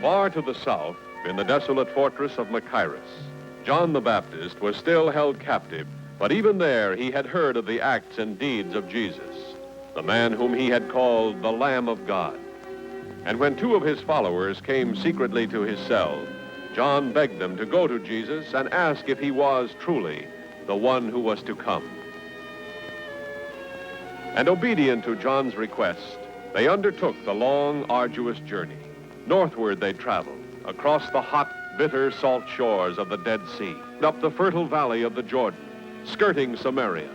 Far to the south, in the desolate fortress of Machaerus, John the Baptist was still held captive, but even there he had heard of the acts and deeds of Jesus, the man whom he had called the Lamb of God. And when two of his followers came secretly to his cell, John begged them to go to Jesus and ask if he was truly the one who was to come. And obedient to John's request, they undertook the long, arduous journey. Northward they traveled, across the hot, bitter, salt shores of the Dead Sea, up the fertile valley of the Jordan, skirting Samaria,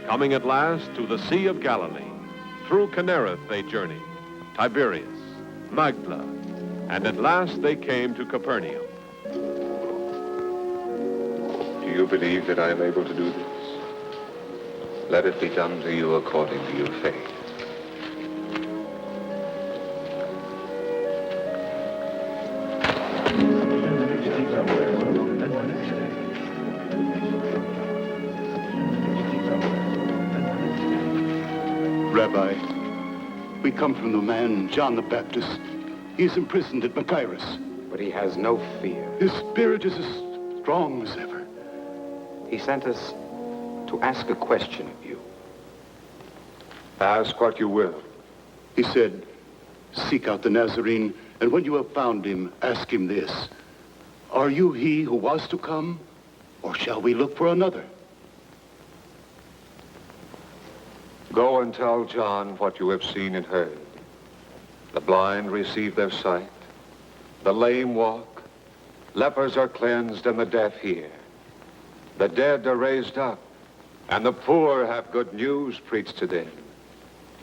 coming at last to the Sea of Galilee. Through Kinnereth they journeyed, Tiberias, Magdala, and at last they came to Capernaum. Do you believe that I am able to do this? Let it be done to you according to your faith. Rabbi, we come from the man, John the Baptist. He is imprisoned at Machaerus. But he has no fear. His spirit is as strong as ever. He sent us to ask a question of you. Ask what you will. He said, seek out the Nazarene, and when you have found him, ask him this. Are you he who was to come, or shall we look for another? Go and tell John what you have seen and heard. The blind receive their sight, the lame walk, lepers are cleansed, and the deaf hear. The dead are raised up, and the poor have good news preached to them.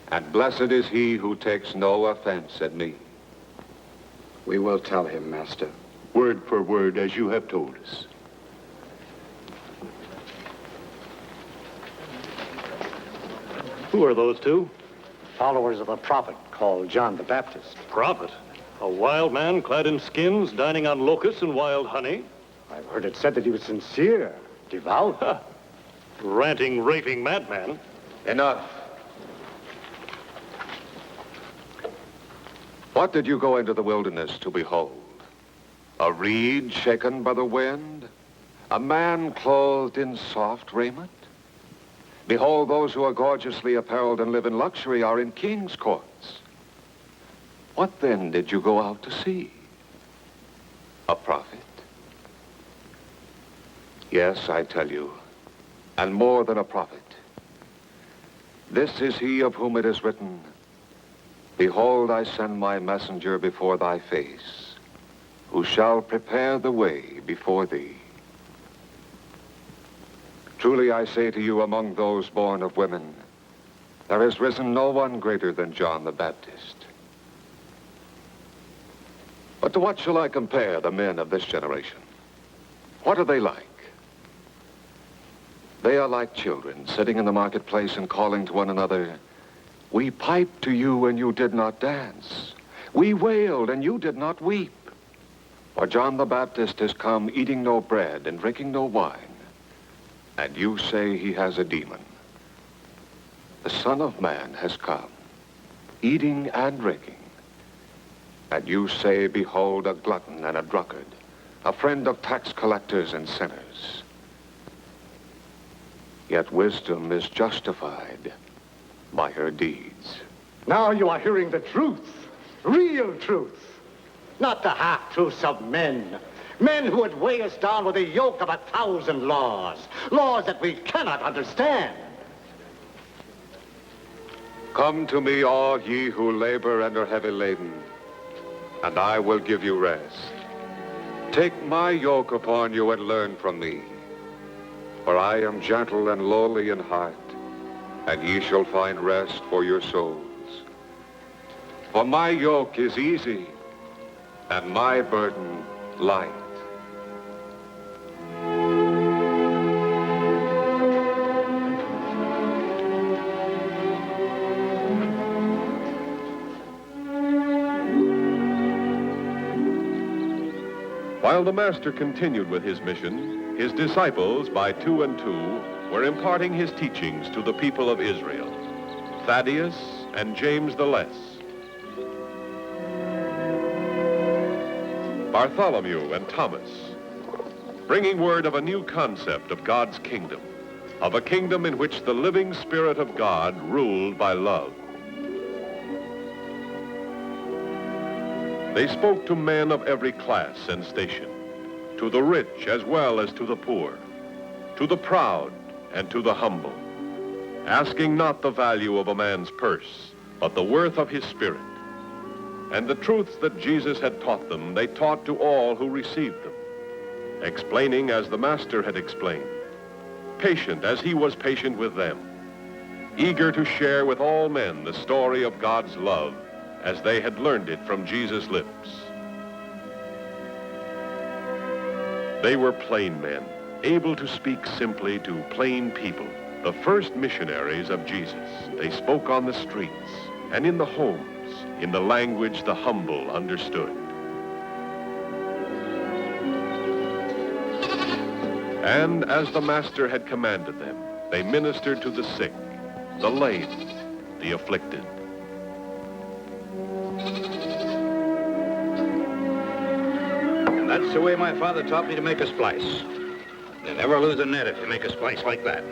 And blessed is he who takes no offense at me. We will tell him, Master. Word for word, as you have told us. Who are those two? Followers of a prophet called John the Baptist. Prophet? A wild man clad in skins, dining on locusts and wild honey? I've heard it said that he was sincere, devout. Ranting, raving madman. Enough. What did you go into the wilderness to behold? A reed shaken by the wind? A man clothed in soft raiment? Behold, those who are gorgeously apparelled and live in luxury are in king's courts. What then did you go out to see? A prophet? Yes, I tell you, and more than a prophet. This is he of whom it is written, behold, I send my messenger before thy face, who shall prepare the way before thee. Truly I say to you, among those born of women, there has risen no one greater than John the Baptist. But to what shall I compare the men of this generation? What are they like? They are like children sitting in the marketplace and calling to one another, we piped to you and you did not dance. We wailed and you did not weep. For John the Baptist has come eating no bread and drinking no wine. And you say he has a demon. The Son of Man has come, eating and drinking. And you say, behold, a glutton and a drunkard, a friend of tax collectors and sinners. Yet wisdom is justified by her deeds. Now you are hearing the truth, real truth, not the half-truths of men. Men who would weigh us down with the yoke of 1,000 laws, laws that we cannot understand. Come to me, all ye who labor and are heavy laden, and I will give you rest. Take my yoke upon you and learn from me, for I am gentle and lowly in heart, and ye shall find rest for your souls. For my yoke is easy, and my burden light. While the Master continued with his mission, his disciples, by two and two, were imparting his teachings to the people of Israel, Thaddeus and James the Less. Bartholomew and Thomas, bringing word of a new concept of God's kingdom, of a kingdom in which the living Spirit of God ruled by love. They spoke to men of every class and station, to the rich as well as to the poor, to the proud and to the humble, asking not the value of a man's purse, but the worth of his spirit. And the truths that Jesus had taught them, they taught to all who received them, explaining as the Master had explained, patient as he was patient with them, eager to share with all men the story of God's love as they had learned it from Jesus' lips. They were plain men, able to speak simply to plain people, the first missionaries of Jesus. They spoke on the streets and in the homes, in the language the humble understood. And as the Master had commanded them, they ministered to the sick, the lame, the afflicted. And that's the way my father taught me to make a splice. You never lose a net if you make a splice like that.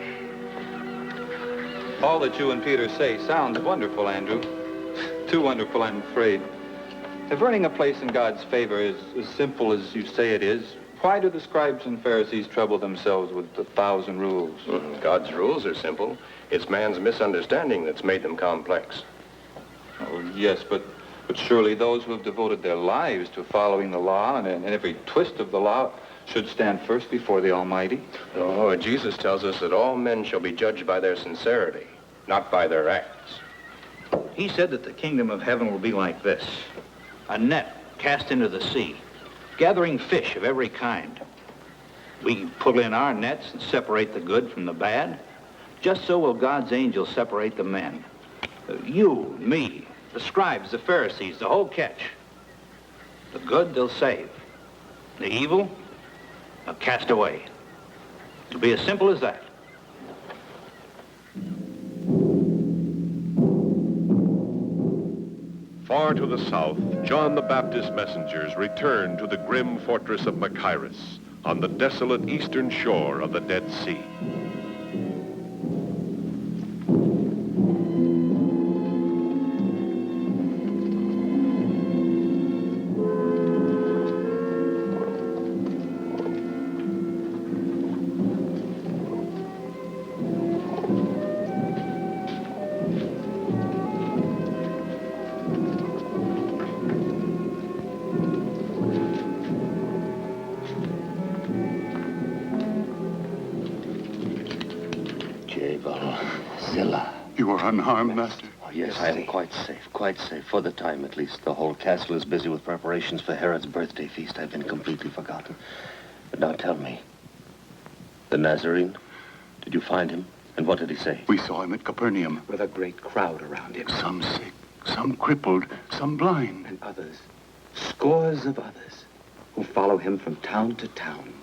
All that you and Peter say sounds wonderful, Andrew. Too wonderful, I'm afraid. If earning a place in God's favor is as simple as you say it is, why do the scribes and Pharisees trouble themselves with 1,000 rules? God's rules are simple. It's man's misunderstanding that's made them complex. Oh, yes, but surely those who have devoted their lives to following the law and every twist of the law should stand first before the Almighty. Oh, Jesus tells us that all men shall be judged by their sincerity, not by their acts. He said that the kingdom of heaven will be like this. A net cast into the sea, gathering fish of every kind. We pull in our nets and separate the good from the bad. Just so will God's angels separate the men. You, me, the scribes, the Pharisees, the whole catch. The good they'll save. The evil, they'll cast away. It'll be as simple as that. Far to the south, John the Baptist's messengers returned to the grim fortress of Machaerus on the desolate eastern shore of the Dead Sea. You are unharmed, Master? Oh, yes, I am quite safe, for the time at least. The whole castle is busy with preparations for Herod's birthday feast. I've been completely forgotten. But now tell me, the Nazarene, did you find him? And what did he say? We saw him at Capernaum. With a great crowd around him. Some sick, some crippled, some blind. And others, scores of others, who follow him from town to town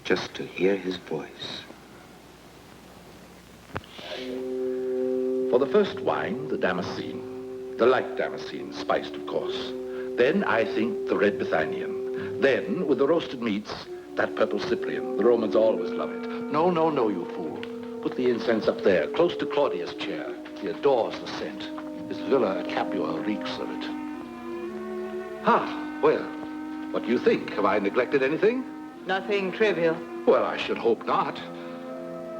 just to hear his voice. For the first wine, the Damascene. The light Damascene, spiced, of course. Then, I think, the red Bithynian. Then, with the roasted meats, that purple Cyprian. The Romans always love it. No, you fool. Put the incense up there, close to Claudius' chair. He adores the scent. His villa at Capua reeks of it. Well, what do you think? Have I neglected anything? Nothing trivial. Well, I should hope not.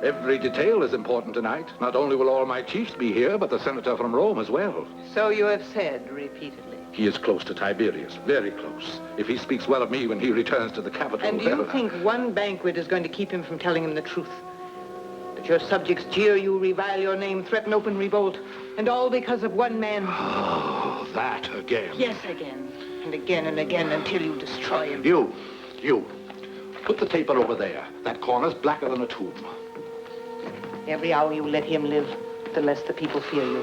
Every detail is important tonight. Not only will all my chiefs be here, but the senator from Rome as well. So you have said repeatedly. He is close to Tiberius, very close. If he speaks well of me when he returns to the capital... And do you think one banquet is going to keep him from telling him the truth? That your subjects jeer you, revile your name, threaten open revolt, and all because of one man? Oh, that again. Yes, again. And again and again until you destroy him. You. Put the taper over there. That corner's blacker than a tomb. Every hour you let him live, the less the people fear you.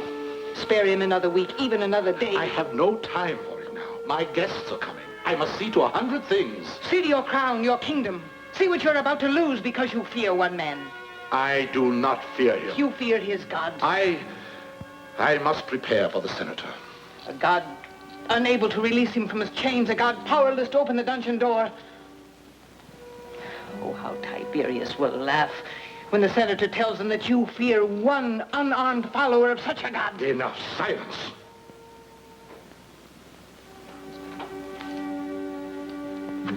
Spare him another week, even another day. I have no time for it now. My guests are coming. I must see to 100 things. See to your crown, your kingdom. See what you're about to lose because you fear one man. I do not fear him. You fear his God. I must prepare for the senator. A God unable to release him from his chains, a god powerless to open the dungeon door. Oh, how Tiberius will laugh when the senator tells him that you fear one unarmed follower of such a god. Enough, silence.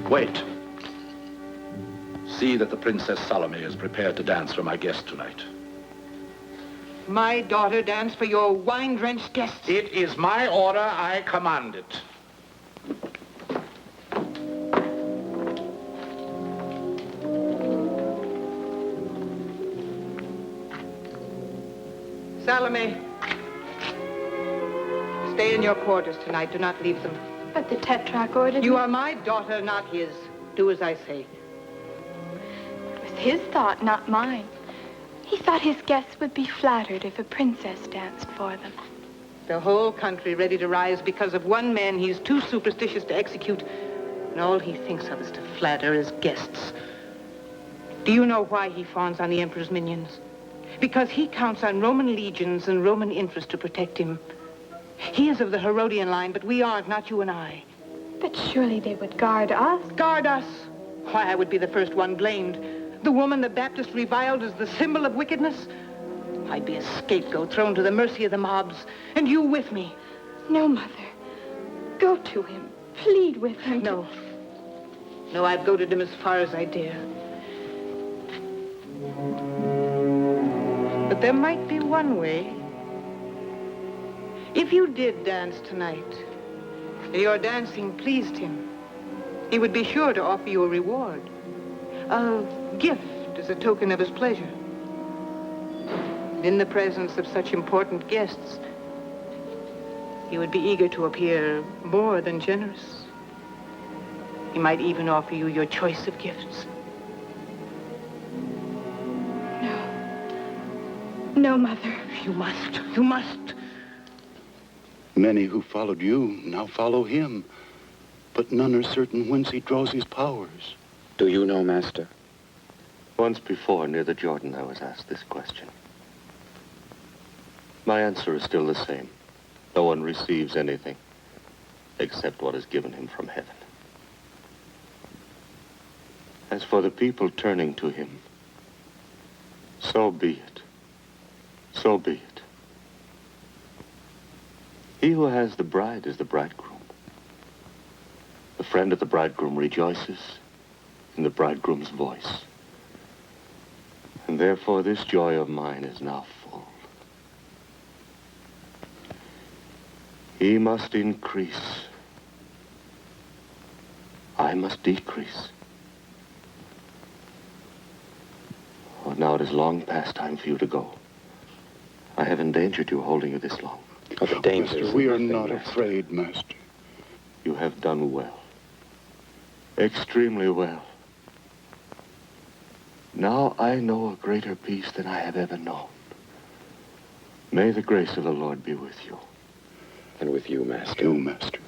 Wait. See that the Princess Salome is prepared to dance for my guest tonight. My daughter dance for your wine-drenched guests? It is my order. I command it. Salome, stay in your quarters tonight. Do not leave them. But the Tetrarch ordered You me. are my daughter, not his. Do as I say. It was his thought, not mine. He thought his guests would be flattered if a princess danced for them. The whole country ready to rise because of one man he's too superstitious to execute, and all he thinks of is to flatter his guests. Do you know why he fawns on the emperor's minions? Because he counts on Roman legions and Roman interest to protect him. He is of the Herodian line, but we aren't, not you and I. But surely they would guard us. Guard us? Why, I would be the first one blamed. The woman the Baptist reviled as the symbol of wickedness? I'd be a scapegoat thrown to the mercy of the mobs, and you with me. No, Mother. Go to him. Plead with him. No. No, I've goaded him as far as I dare. But there might be one way. If you did dance tonight, and your dancing pleased him, he would be sure to offer you a reward. A gift as a token of his pleasure. In the presence of such important guests, he would be eager to appear more than generous. He might even offer you your choice of gifts. No, Mother. You must. You must. Many who followed you now follow him, but none are certain whence he draws his powers. Do you know, Master? Once before, near the Jordan, I was asked this question. My answer is still the same. No one receives anything except what is given him from heaven. As for the people turning to him, so be it. So be it. He who has the bride is the bridegroom. The friend of the bridegroom rejoices in the bridegroom's voice. And therefore this joy of mine is now full. He must increase. I must decrease. Oh, now it is long past time for you to go. I have endangered you holding you this long. Oh, Master, we are not afraid, Master. You have done well. Extremely well. Now I know a greater peace than I have ever known. May the grace of the Lord be with you. And with you, Master. You, Master.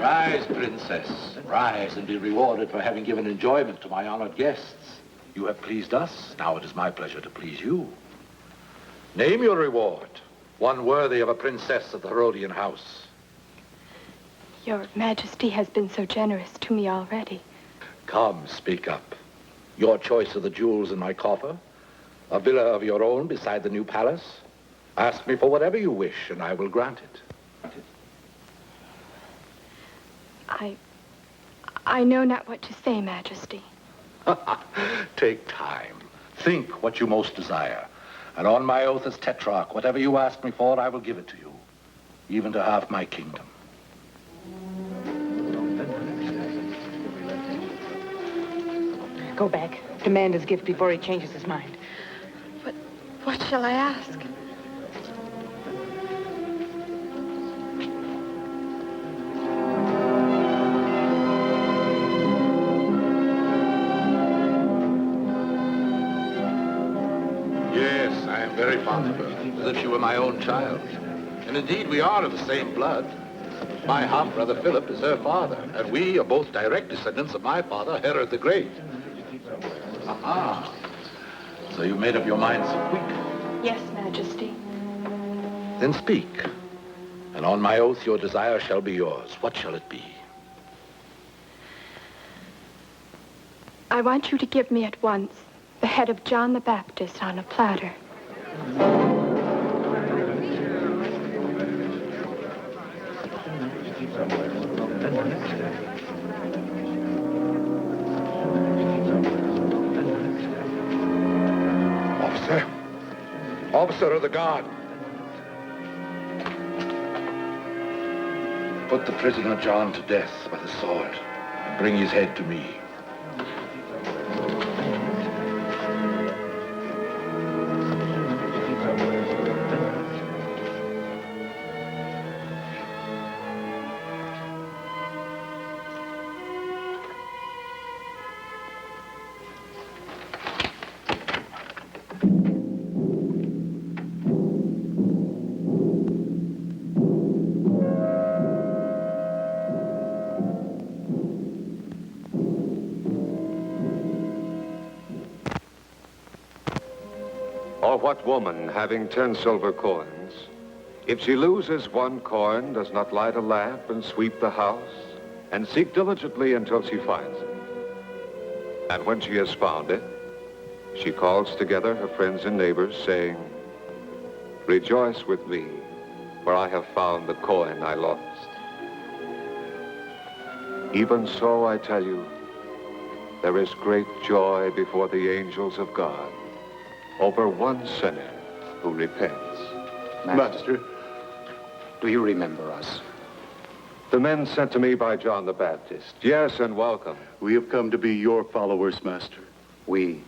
Rise, Princess. Rise and be rewarded for having given enjoyment to my honored guests. You have pleased us. Now it is my pleasure to please you. Name your reward. One worthy of a princess of the Herodian house. Your Majesty has been so generous to me already. Come, speak up. Your choice of the jewels in my coffer, a villa of your own beside the new palace. Ask me for whatever you wish, and I will grant it. I know not what to say, Majesty. Take time. Think what you most desire. And on my oath as Tetrarch, whatever you ask me for, I will give it to you, even to half my kingdom. Go back. Demand his gift before he changes his mind. But what shall I ask? Yes, I am very fond of her, as if she were my own child. And indeed, we are of the same blood. My half-brother Philip is her father, and we are both direct descendants of my father, Herod the Great. Aha! So you made up your mind so quick? Yes, Majesty. Then speak. And on my oath, your desire shall be yours. What shall it be? I want you to give me at once the head of John the Baptist on a platter. Officer! Officer of the guard! Put the prisoner John to death by the sword and bring his head to me. Or what woman, having 10 silver coins, if she loses 1 coin, does not light a lamp and sweep the house, and seek diligently until she finds it? And when she has found it, she calls together her friends and neighbors, saying, "Rejoice with me, for I have found the coin I lost." Even so, I tell you, there is great joy before the angels of God over one sinner who repents. Master, do you remember us? The men sent to me by John the Baptist. Yes, and welcome. We have come to be your followers, Master. We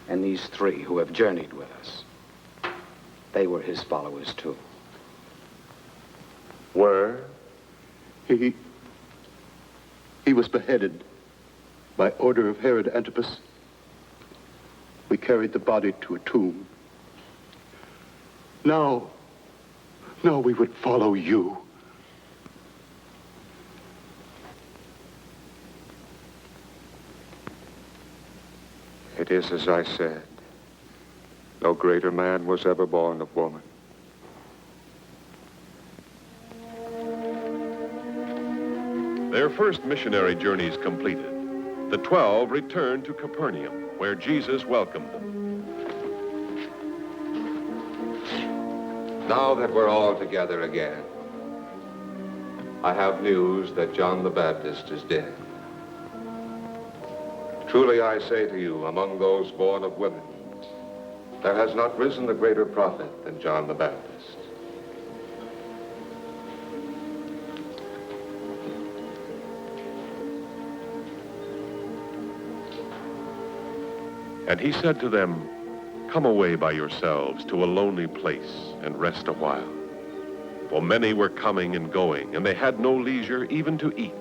and these 3 who have journeyed with us, they were his followers too. Were? He was beheaded by order of Herod Antipas. We carried the body to a tomb. Now we would follow you. It is as I said. No greater man was ever born of woman. Their first missionary journeys completed, the 12 returned to Capernaum, where Jesus welcomed them. Now that we're all together again, I have news that John the Baptist is dead. Truly I say to you, among those born of women, there has not risen a greater prophet than John the Baptist. And he said to them, "Come away by yourselves to a lonely place and rest a while." For many were coming and going, and they had no leisure even to eat.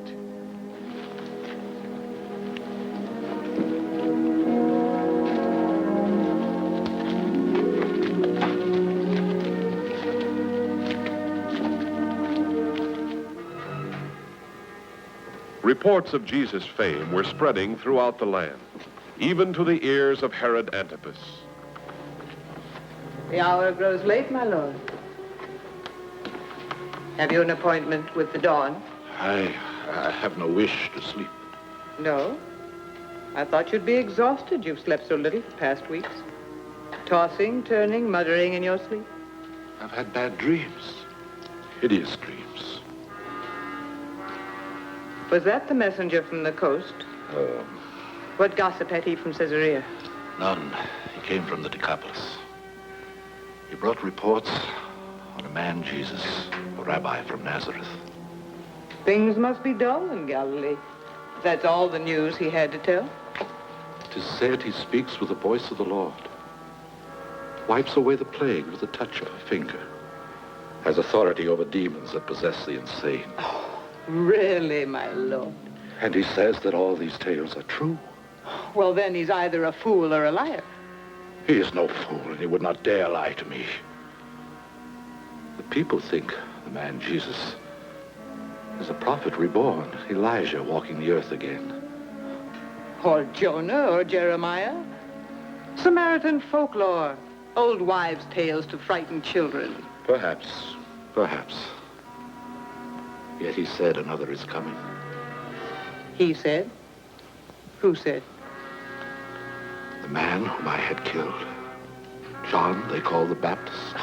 Reports of Jesus' fame were spreading throughout the land, even to the ears of Herod Antipas. The hour grows late, my lord. Have you an appointment with the dawn? I have no wish to sleep. No? I thought you'd be exhausted. You've slept so little the past weeks. Tossing, turning, muttering in your sleep. I've had bad dreams. Hideous dreams. Was that the messenger from the coast? What gossip had he from Caesarea? None. He came from the Decapolis. He brought reports on a man, Jesus, a rabbi from Nazareth. Things must be dull in Galilee. That's all the news he had to tell. 'Tis said he speaks with the voice of the Lord, wipes away the plague with the touch of a finger, has authority over demons that possess the insane. Really, my lord? And he says that all these tales are true. Well, then he's either a fool or a liar. He is no fool, and he would not dare lie to me. The people think the man Jesus is a prophet reborn, Elijah walking the earth again. Or Jonah or Jeremiah. Samaritan folklore. Old wives' tales to frighten children. Perhaps. Yet he said another is coming. He said? Who said? The man whom I had killed. John, they call the Baptist.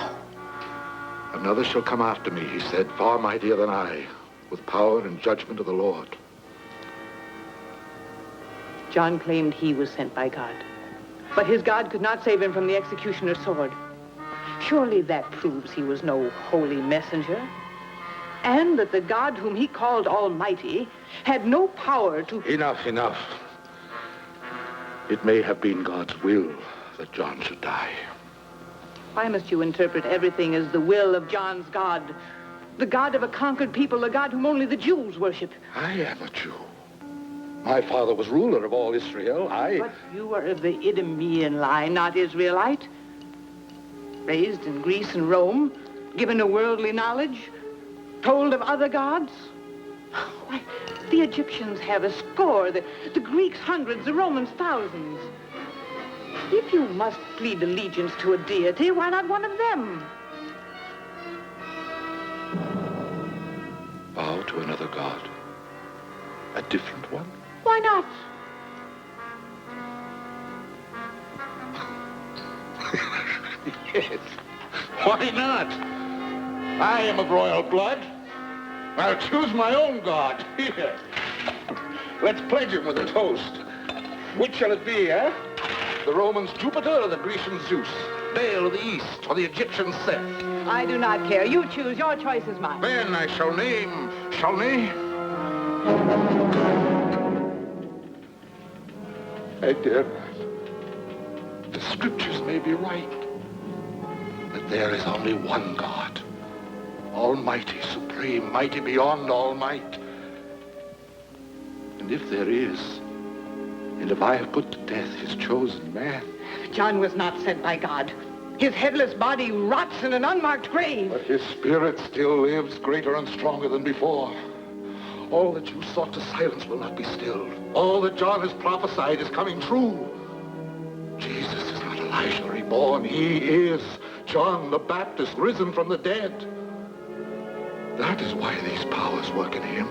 Another shall come after me, he said, far mightier than I, with power and judgment of the Lord. John claimed he was sent by God. But his God could not save him from the executioner's sword. Surely that proves he was no holy messenger. And that the God whom he called Almighty had no power to... Enough. It may have been God's will that John should die. Why must you interpret everything as the will of John's God? The God of a conquered people, a God whom only the Jews worship. I am a Jew. My father was ruler of all Israel. But you are of the Idumean line, not Israelite. Raised in Greece and Rome, given a worldly knowledge, told of other gods. Why, the Egyptians have a score, the Greeks hundreds, the Romans thousands. If you must plead allegiance to a deity, why not one of them? Bow to another god. A different one? Why not? Yes. Why not? I am of royal blood. I'll choose my own god. Here. Let's pledge him with a toast. Which shall it be, eh? The Romans' Jupiter or the Grecians' Zeus? Baal of the East or the Egyptians' Seth? I do not care. You choose. Your choice is mine. Then I shall name, I dare not. The scriptures may be right. But there is only one God. Almighty, supreme, mighty beyond all might. And if there is, and if I have put to death his chosen man... John was not sent by God. His headless body rots in an unmarked grave. But his spirit still lives, greater and stronger than before. All that you sought to silence will not be stilled. All that John has prophesied is coming true. Jesus is not Elijah reborn. He is John the Baptist, risen from the dead. That is why these powers work in him.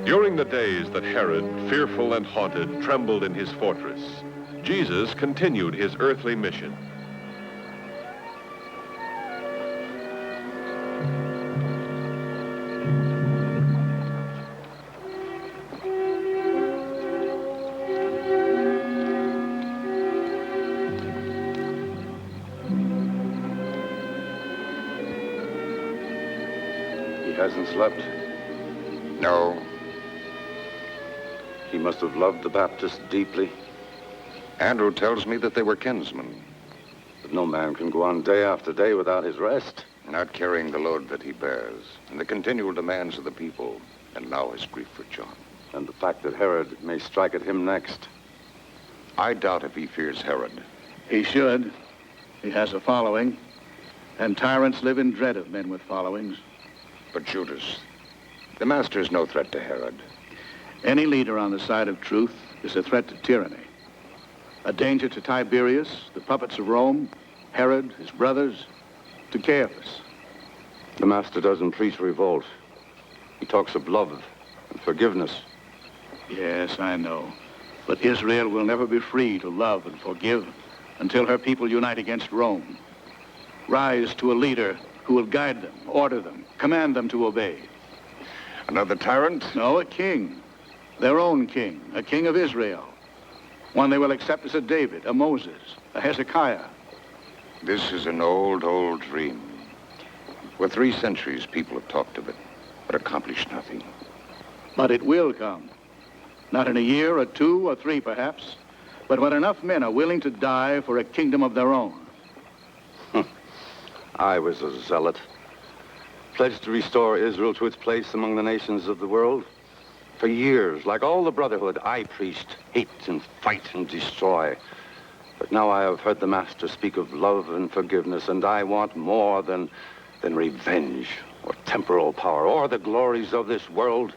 During the days that Herod, fearful and haunted, trembled in his fortress, Jesus continued his earthly mission. He hasn't slept. No. He must have loved the Baptist deeply. Andrew tells me that they were kinsmen. But no man can go on day after day without his rest. Not carrying the load that he bears, and the continual demands of the people, and now his grief for John. And the fact that Herod may strike at him next. I doubt if he fears Herod. He should. He has a following, and tyrants live in dread of men with followings. But Judas, the master is no threat to Herod. Any leader on the side of truth is a threat to tyranny. A danger to Tiberius, the puppets of Rome, Herod, his brothers, to Caiaphas. The Master doesn't preach revolt. He talks of love and forgiveness. Yes, I know. But Israel will never be free to love and forgive until her people unite against Rome. Rise to a leader who will guide them, order them, command them to obey. Another tyrant? No, a king. Their own king, a king of Israel. One they will accept as a David, a Moses, a Hezekiah. This is an old, old dream. For 3 centuries, people have talked of it, but accomplished nothing. But it will come. Not in a year or 2 or 3, perhaps, but when enough men are willing to die for a kingdom of their own. I was a zealot, pledged to restore Israel to its place among the nations of the world. For years, like all the Brotherhood, I preached hate and fight and destroy. But now I have heard the Master speak of love and forgiveness, and I want more than revenge or temporal power or the glories of this world.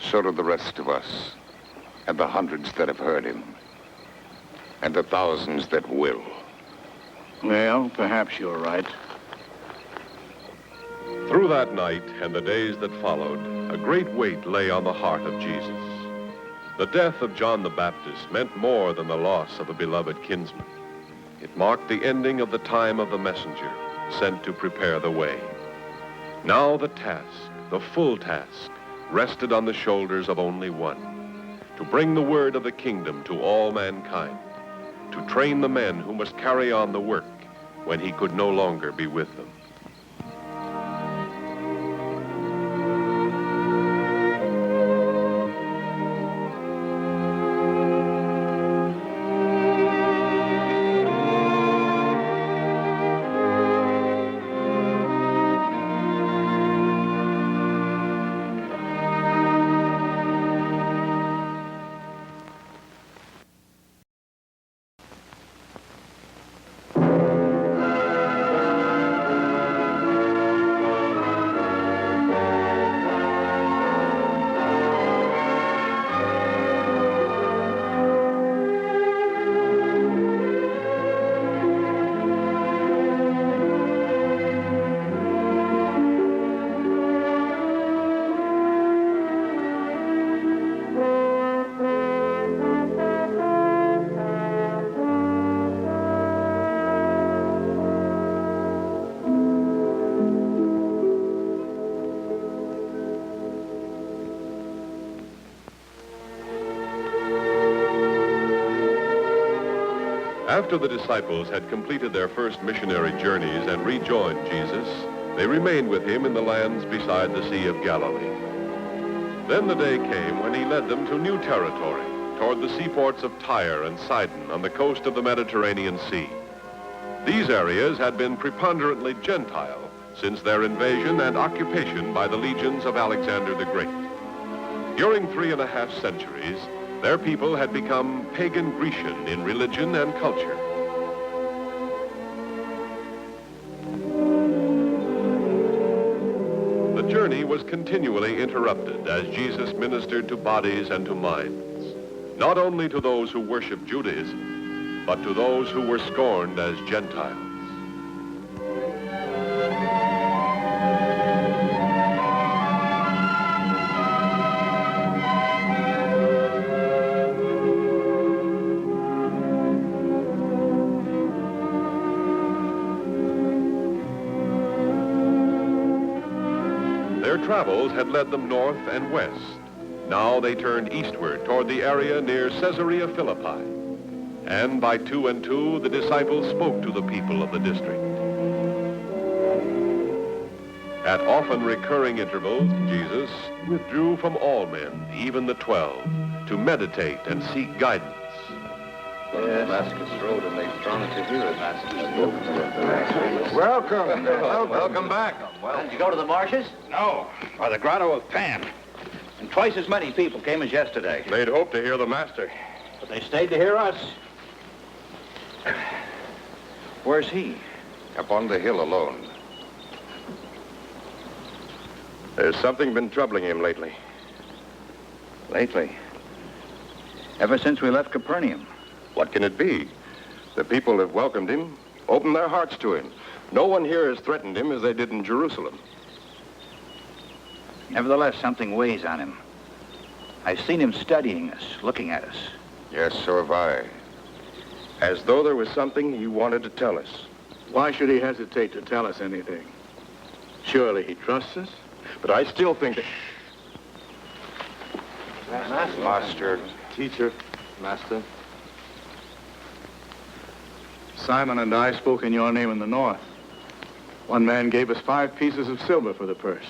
So do the rest of us, and the hundreds that have heard him, and the thousands that will. Well, perhaps you're right. Through that night and the days that followed, a great weight lay on the heart of Jesus. The death of John the Baptist meant more than the loss of a beloved kinsman. It marked the ending of the time of the messenger sent to prepare the way. Now the task, the full task, rested on the shoulders of only one: to bring the word of the kingdom to all mankind, to train the men who must carry on the work when he could no longer be with them. After the disciples had completed their first missionary journeys and rejoined Jesus, they remained with him in the lands beside the Sea of Galilee. Then the day came when he led them to new territory, toward the seaports of Tyre and Sidon on the coast of the Mediterranean Sea. These areas had been preponderantly Gentile since their invasion and occupation by the legions of Alexander the Great. During 3.5 centuries, their people had become pagan Grecian in religion and culture. The journey was continually interrupted as Jesus ministered to bodies and to minds, not only to those who worshiped Judaism, but to those who were scorned as Gentiles. Their travels had led them north and west. Now they turned eastward toward the area near Caesarea Philippi. And by 2 and 2, the disciples spoke to the people of the district. At often recurring intervals, Jesus withdrew from all men, even the 12, to meditate and seek guidance. Damascus Road, and they've drawn it to here. Welcome. Welcome back. Did you go to the marshes? No, or the Grotto of Pan. And twice as many people came as yesterday. They'd hoped to hear the Master. But they stayed to hear us. Where's he? Up on the hill alone. There's something been troubling him lately. Lately? Ever since we left Capernaum. What can it be? The people have welcomed him, opened their hearts to him. No one here has threatened him as they did in Jerusalem. Nevertheless, something weighs on him. I've seen him studying us, looking at us. Yes, so have I. As though there was something he wanted to tell us. Why should he hesitate to tell us anything? Surely he trusts us? But I still think that... Master. Teacher. Master. Simon and I spoke in your name in the north. One man gave us 5 pieces of silver for the purse.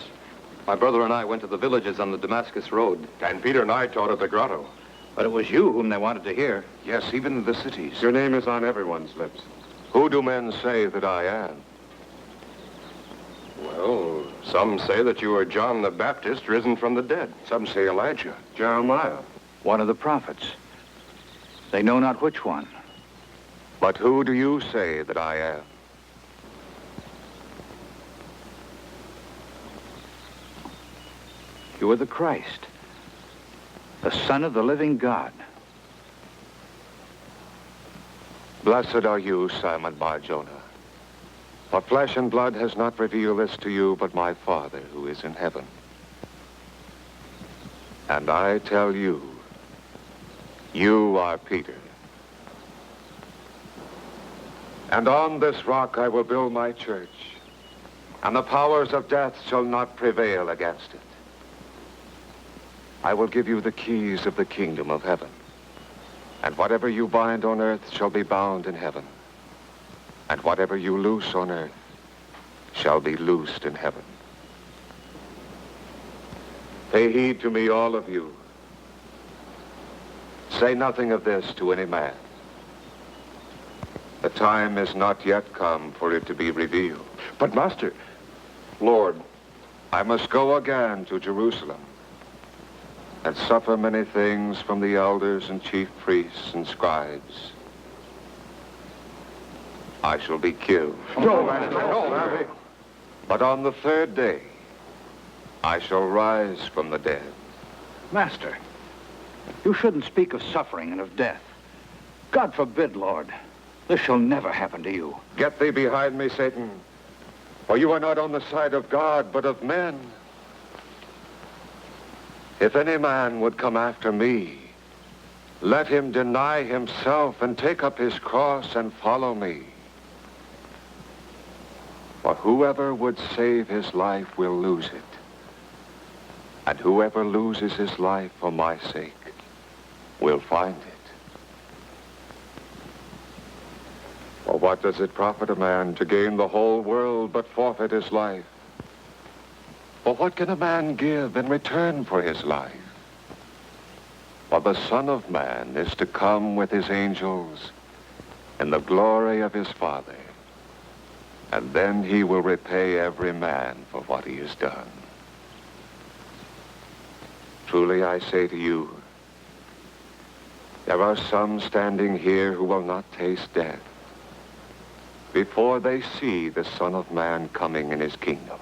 My brother and I went to the villages on the Damascus road. And Peter and I taught at the grotto. But it was you whom they wanted to hear. Yes, even in the cities. Your name is on everyone's lips. Who do men say that I am? Well, some say that you are John the Baptist risen from the dead. Some say Elijah. Jeremiah. One of the prophets. They know not which one. But who do you say that I am? You are the Christ, the Son of the living God. Blessed are you, Simon Bar-Jonah. For flesh and blood has not revealed this to you, but my Father who is in heaven. And I tell you, you are Peter. And on this rock I will build my church, and the powers of death shall not prevail against it. I will give you the keys of the kingdom of heaven. And whatever you bind on earth shall be bound in heaven. And whatever you loose on earth shall be loosed in heaven. Pay heed to me, all of you. Say nothing of this to any man. The time is not yet come for it to be revealed. But, Master, Lord, I must go again to Jerusalem and suffer many things from the elders and chief priests and scribes. I shall be killed. No, Master, no, Master. But on the 3rd day, I shall rise from the dead. Master, you shouldn't speak of suffering and of death. God forbid, Lord. This shall never happen to you. Get thee behind me, Satan. For you are not on the side of God, but of men. If any man would come after me, let him deny himself and take up his cross and follow me. For whoever would save his life will lose it. And whoever loses his life for my sake will find it. For what does it profit a man to gain the whole world but forfeit his life? For what can a man give in return for his life? For the Son of Man is to come with his angels in the glory of his Father, and then he will repay every man for what he has done. Truly I say to you, there are some standing here who will not taste death before they see the Son of Man coming in his kingdom.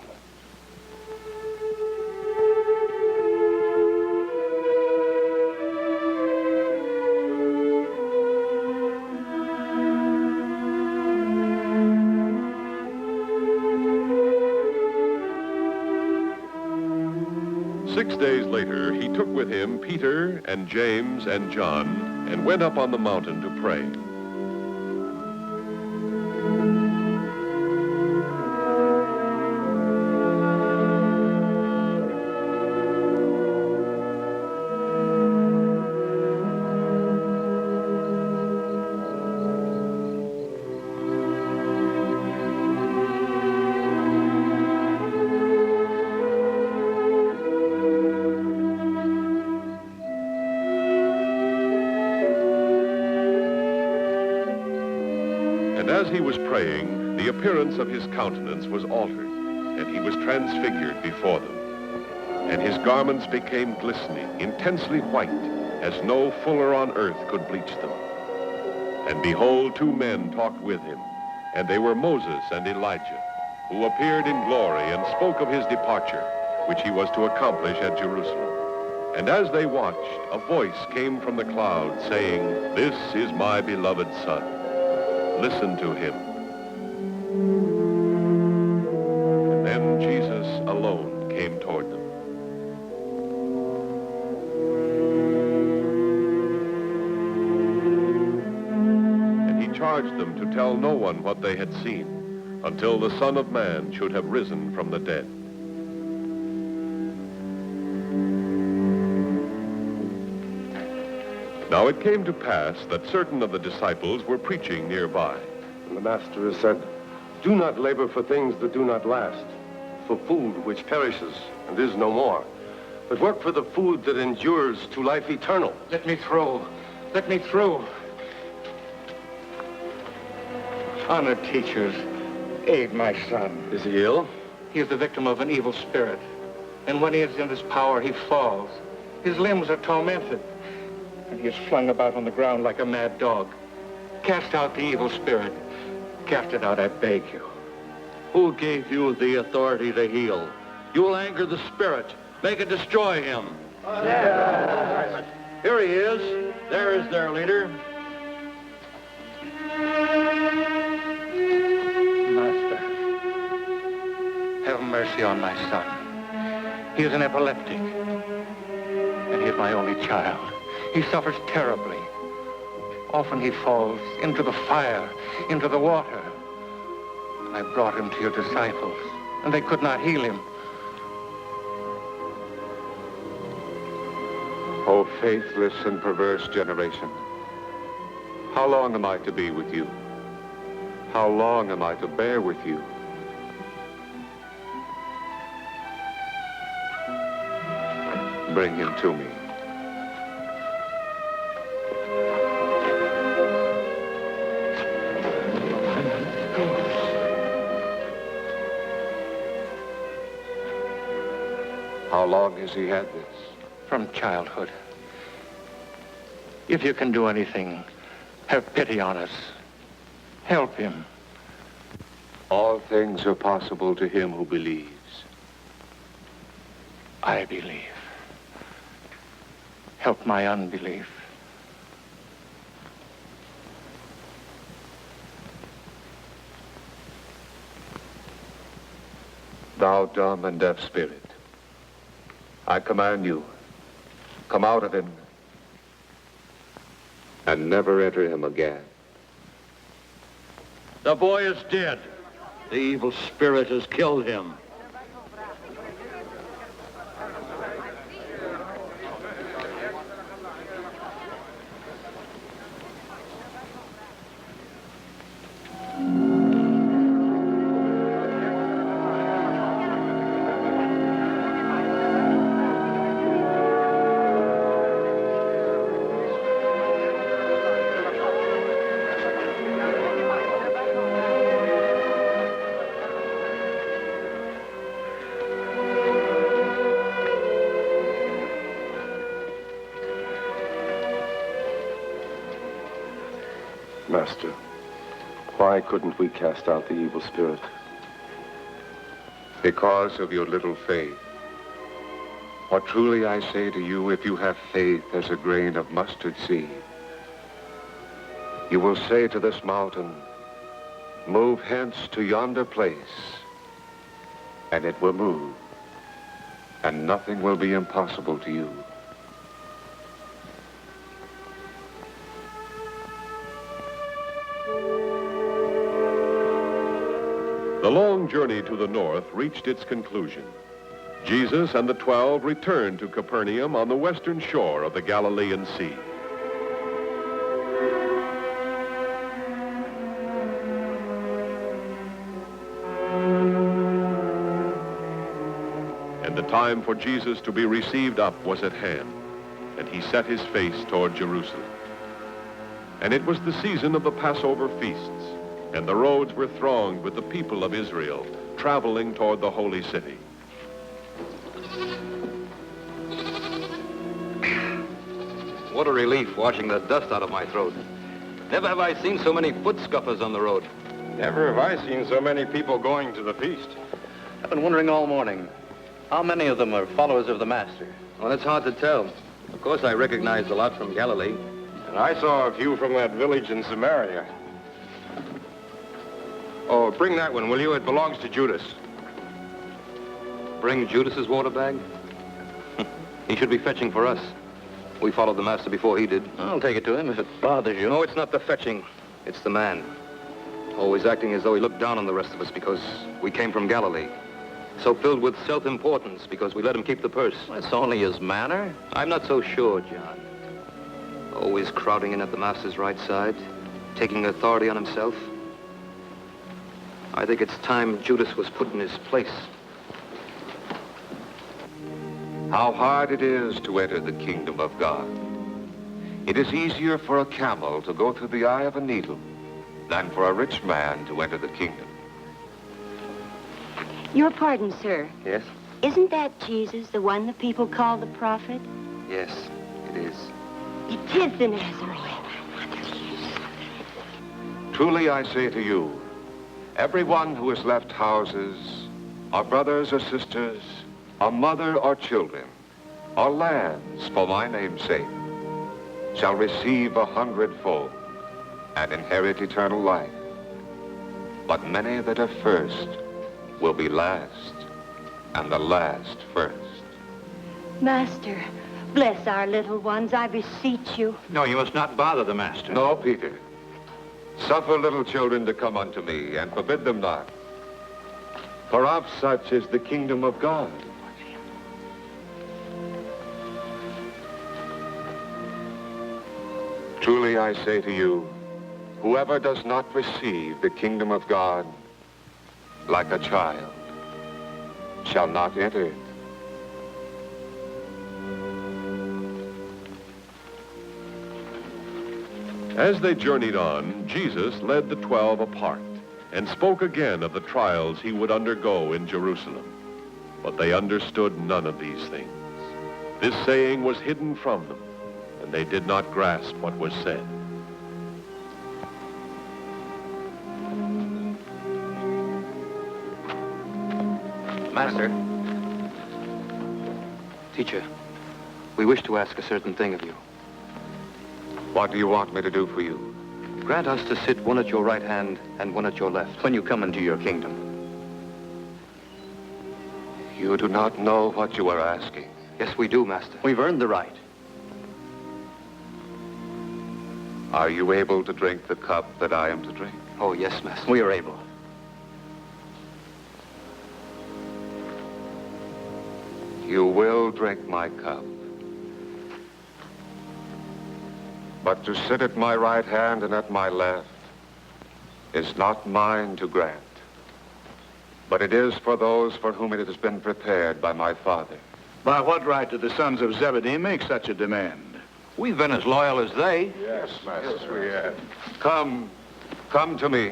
Six days later, he took with him Peter and James and John and went up on the mountain to pray. And as he was praying, the appearance of his countenance was altered, and he was transfigured before them. And his garments became glistening, intensely white, as no fuller on earth could bleach them. And behold, 2 men talked with him, and they were Moses and Elijah, who appeared in glory and spoke of his departure, which he was to accomplish at Jerusalem. And as they watched, a voice came from the cloud saying, "This is my beloved Son. Listen to him." And then Jesus alone came toward them. And he charged them to tell no one what they had seen until the Son of Man should have risen from the dead. Now it came to pass that certain of the disciples were preaching nearby. And the Master has said, "Do not labor for things that do not last, for food which perishes and is no more, but work for the food that endures to life eternal." Let me through. Let me through. Honored teachers, aid my son. Is he ill? He is the victim of an evil spirit. And when he is in his power, he falls. His limbs are tormented. And he is flung about on the ground like a mad dog. Cast out the evil spirit. Cast it out, I beg you. Who gave you the authority to heal? You will anger the spirit. Make it destroy him. Here he is. There is their leader. Master, have mercy on my son. He is an epileptic. And he is my only child. He suffers terribly. Often he falls into the fire, into the water. I brought him to your disciples, and they could not heal him. O faithless and perverse generation, how long am I to be with you? How long am I to bear with you? Bring him to me. How long has he had this? From childhood. If you can do anything, have pity on us. Help him. All things are possible to him who believes. I believe. Help my unbelief. Thou dumb and deaf spirit, I command you, come out of him and never enter him again. The boy is dead. The evil spirit has killed him. Master, why couldn't we cast out the evil spirit? Because of your little faith. For truly I say to you, if you have faith as a grain of mustard seed, you will say to this mountain, move hence to yonder place, and it will move, and nothing will be impossible to you. The long journey to the north reached its conclusion. Jesus and the 12 returned to Capernaum on the western shore of the Galilean Sea. And the time for Jesus to be received up was at hand, and he set his face toward Jerusalem. And it was the season of the Passover feasts, and the roads were thronged with the people of Israel, traveling toward the holy city. What a relief washing the dust out of my throat. Never have I seen so many foot scuffers on the road. Never have I seen so many people going to the feast. I've been wondering all morning. How many of them are followers of the Master? Well, it's hard to tell. Of course, I recognized a lot from Galilee. And I saw a few from that village in Samaria. Oh, bring that one, will you? It belongs to Judas. Bring Judas's water bag? He should be fetching for us. We followed the Master before he did. I'll take it to him if it bothers you. No, it's not the fetching. It's the man. Always acting as though he looked down on the rest of us because we came from Galilee. So filled with self-importance because we let him keep the purse. It's only his manner. I'm not so sure, John. Always crowding in at the Master's right side, taking authority on himself. I think it's time Judas was put in his place. How hard it is to enter the kingdom of God. It is easier for a camel to go through the eye of a needle than for a rich man to enter the kingdom. Your pardon, sir. Yes? Isn't that Jesus, the one the people call the prophet? Yes, it is. It is the Nazarene. Truly I say to you, everyone who has left houses, or brothers or sisters, or mother or children, or lands for my name's sake, shall receive 100-fold and inherit eternal life. But many that are first will be last, and the last first. Master, bless our little ones, I beseech you. No, you must not bother the Master. No, Peter. Suffer little children to come unto me, and forbid them not. For of such is the kingdom of God. Truly I say to you, whoever does not receive the kingdom of God like a child shall not enter it. As they journeyed on, Jesus led the 12 apart and spoke again of the trials he would undergo in Jerusalem. But they understood none of these things. This saying was hidden from them, and they did not grasp what was said. Master. Teacher, we wish to ask a certain thing of you. What do you want me to do for you? Grant us to sit one at your right hand and one at your left when you come into your kingdom. You do not know what you are asking. Yes, we do, Master. We've earned the right. Are you able to drink the cup that I am to drink? Oh, yes, Master. We are able. You will drink my cup. But to sit at my right hand and at my left is not mine to grant, but it is for those for whom it has been prepared by my Father. By what right did the sons of Zebedee make such a demand? We've been as loyal as they. Yes, Master. Yes, we have. Come to me.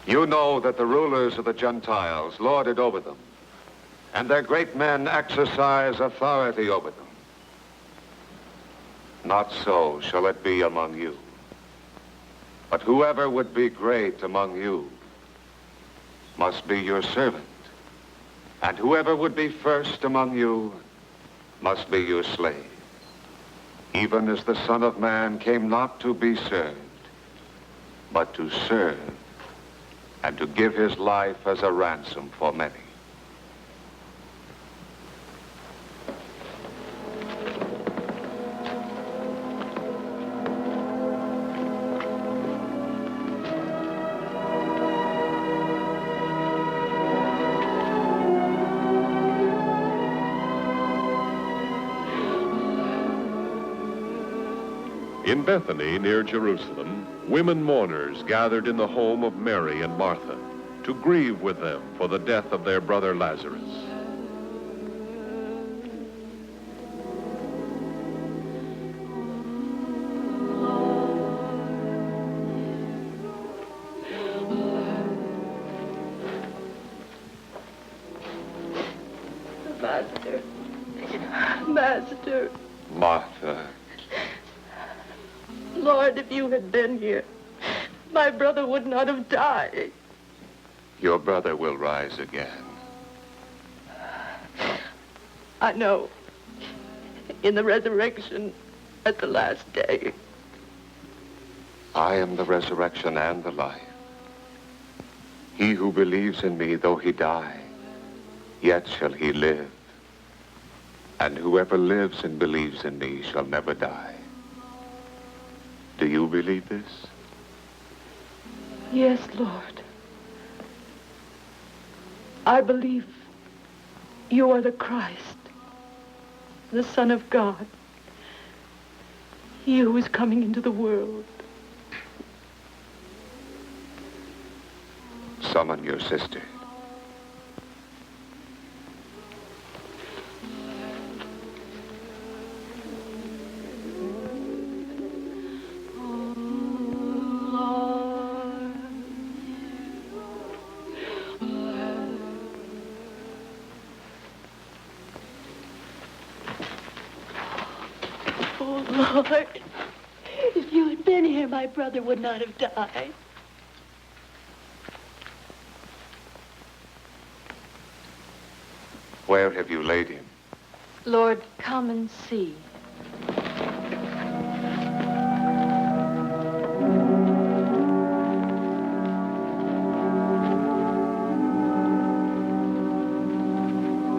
You know that the rulers of the Gentiles lord it over them, and their great men exercise authority over them. Not so shall it be among you. But whoever would be great among you must be your servant, and whoever would be first among you must be your slave, even as the Son of Man came not to be served, but to serve, and to give his life as a ransom for many. In Bethany, near Jerusalem, women mourners gathered in the home of Mary and Martha to grieve with them for the death of their brother Lazarus. Master. Master. Martha. Lord, if you had been here, my brother would not have died. Your brother will rise again. I know. In the resurrection at the last day. I am the resurrection and the life. He who believes in me, though he die, yet shall he live. And whoever lives and believes in me shall never die. Do you believe this? Yes, Lord. I believe you are the Christ, the Son of God, he who is coming into the world. Summon your sister. Oh, Lord. If you had been here, my brother would not have died. Where have you laid him? Lord, come and see.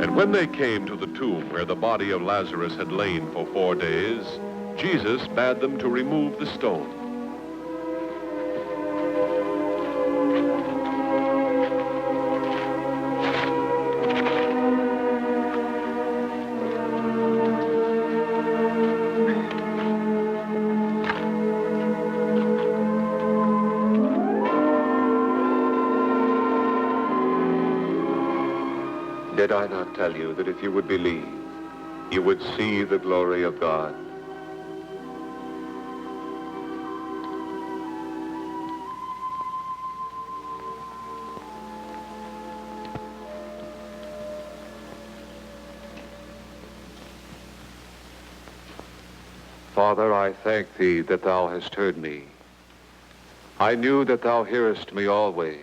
And when they came to the tomb where the body of Lazarus had lain for 4 days, Jesus bade them to remove the stone. Did I not tell you that if you would believe, you would see the glory of God? Father, I thank thee that thou hast heard me. I knew that thou hearest me always.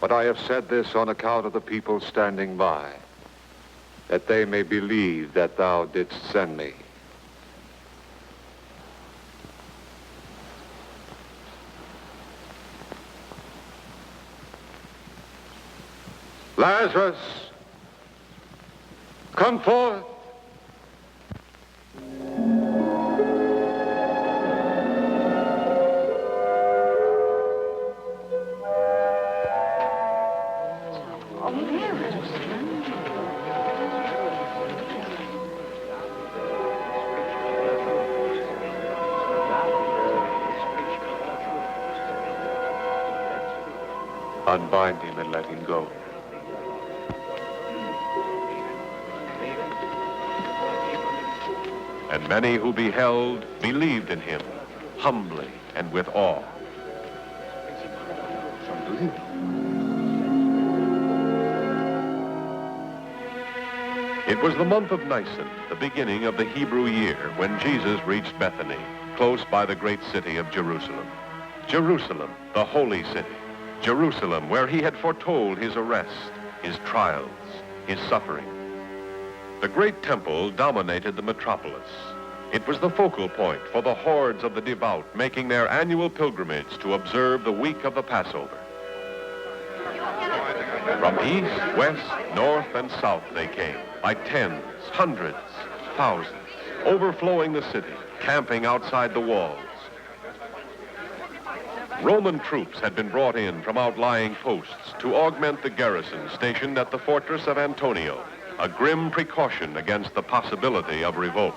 But I have said this on account of the people standing by, that they may believe that thou didst send me. Lazarus, come forth. Unbind him and let him go. And many who beheld believed in him, humbly and with awe. It was the month of Nisan, the beginning of the Hebrew year, when Jesus reached Bethany, close by the great city of Jerusalem. Jerusalem, the holy city. Jerusalem, where he had foretold his arrest, his trials, his suffering. The great temple dominated the metropolis. It was the focal point for the hordes of the devout making their annual pilgrimage to observe the week of the Passover. From east, west, north, and south they came, by tens, hundreds, thousands, overflowing the city, camping outside the walls. Roman troops had been brought in from outlying posts to augment the garrison stationed at the fortress of Antonia, a grim precaution against the possibility of revolt.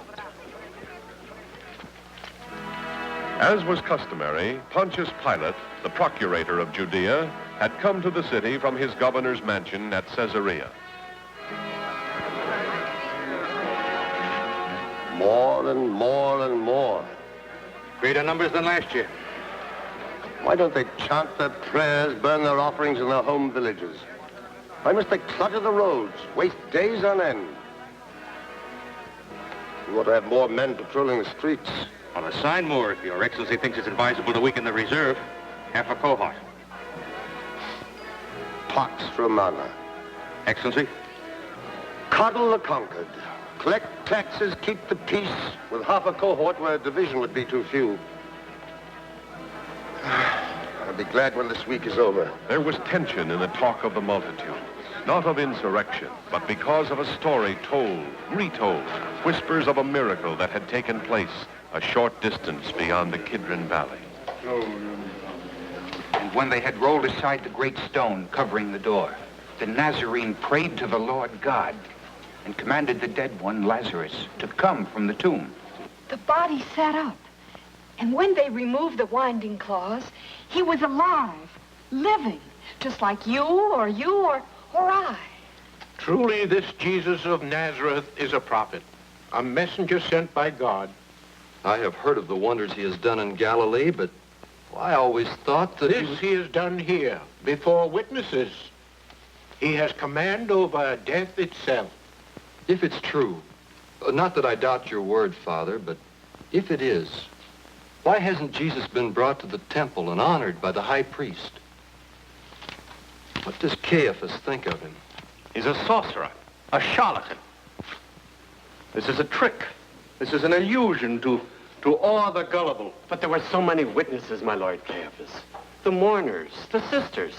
As was customary, Pontius Pilate, the procurator of Judea, had come to the city from his governor's mansion at Caesarea. More and more and more. Greater numbers than last year. Why don't they chant their prayers, burn their offerings in their home villages? Why must they clutter the roads, waste days on end? We ought to have more men patrolling the streets. Well, assign more if Your Excellency thinks it's advisable to weaken the reserve. Half a cohort. Pax Romana. Excellency? Coddle the conquered. Collect taxes, keep the peace. With half a cohort where a division would be too few. I'll be glad when this week is over. There was tension in the talk of the multitude. Not of insurrection, but because of a story told, retold, whispers of a miracle that had taken place a short distance beyond the Kidron Valley. And when they had rolled aside the great stone covering the door, the Nazarene prayed to the Lord God and commanded the dead one, Lazarus, to come from the tomb. The body sat up, and when they removed the winding claws, he was alive, living, just like you or I. Truly, this Jesus of Nazareth is a prophet, a messenger sent by God. I have heard of the wonders he has done in Galilee, but I always thought that This he has done here, before witnesses. He has command over death itself. If it's true, not that I doubt your word, Father, but if it is, why hasn't Jesus been brought to the temple and honored by the high priest? What does Caiaphas think of him? He's a sorcerer, a charlatan. This is a trick. This is an illusion to awe the gullible. But there were so many witnesses, my Lord Caiaphas. The mourners, the sisters.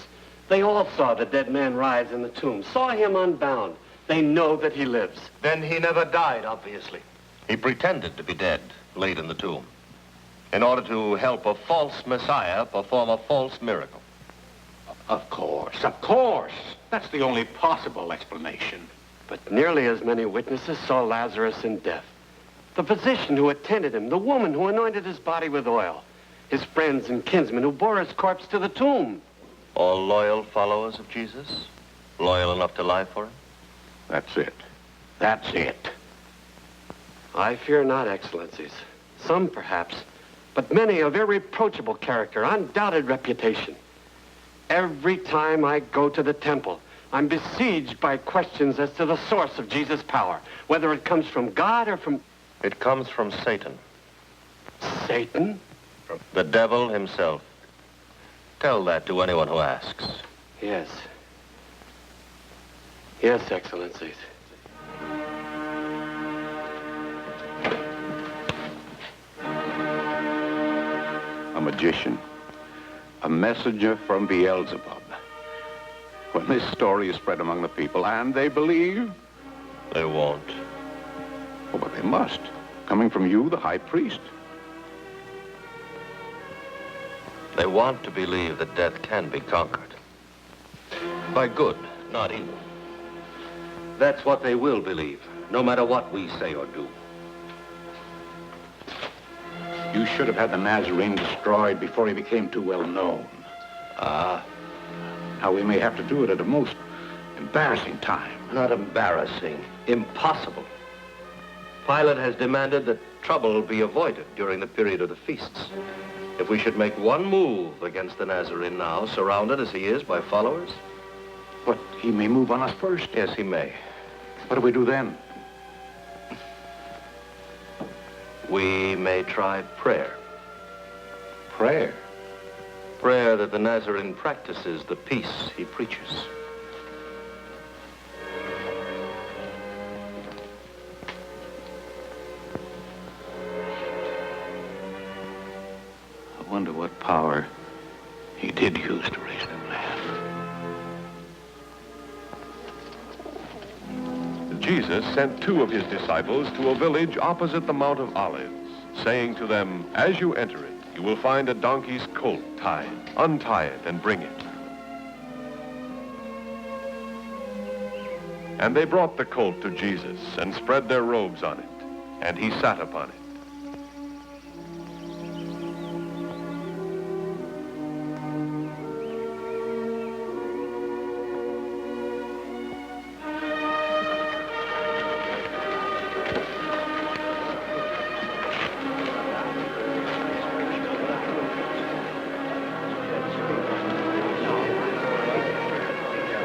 They all saw the dead man rise in the tomb, saw him unbound. They know that he lives. Then he never died, obviously. He pretended to be dead, laid in the tomb, in order to help a false Messiah perform a false miracle. Of course, of course. That's the only possible explanation. But nearly as many witnesses saw Lazarus in death. The physician who attended him, the woman who anointed his body with oil, his friends and kinsmen who bore his corpse to the tomb. All loyal followers of Jesus? Loyal enough to lie for him? That's it. That's it. I fear not, Excellencies. Some, perhaps, but many of irreproachable character, undoubted reputation. Every time I go to the temple, I'm besieged by questions as to the source of Jesus' power, whether it comes from God or from... It comes from Satan. Satan? The devil himself. Tell that to anyone who asks. Yes. Yes, Excellencies. A magician. A messenger from Beelzebub. When this story is spread among the people and they believe... They won't. Oh, but they must. Coming from you, the high priest. They want to believe that death can be conquered. By good, not evil. That's what they will believe, no matter what we say or do. You should have had the Nazarene destroyed before he became too well known. Now we may have to do it at a most embarrassing time. Not embarrassing, impossible. Pilate has demanded that trouble be avoided during the period of the feasts. If we should make one move against the Nazarene now, surrounded as he is by followers... But he may move on us first. Yes, he may. What do we do then? We may try prayer. Prayer? Prayer that the Nazarene practices the peace he preaches. I wonder what power he did use to raise that man. Jesus sent two of his disciples to a village opposite the Mount of Olives, saying to them, "As you enter it, you will find a donkey's colt tied. Untie it and bring it." And they brought the colt to Jesus and spread their robes on it, and he sat upon it.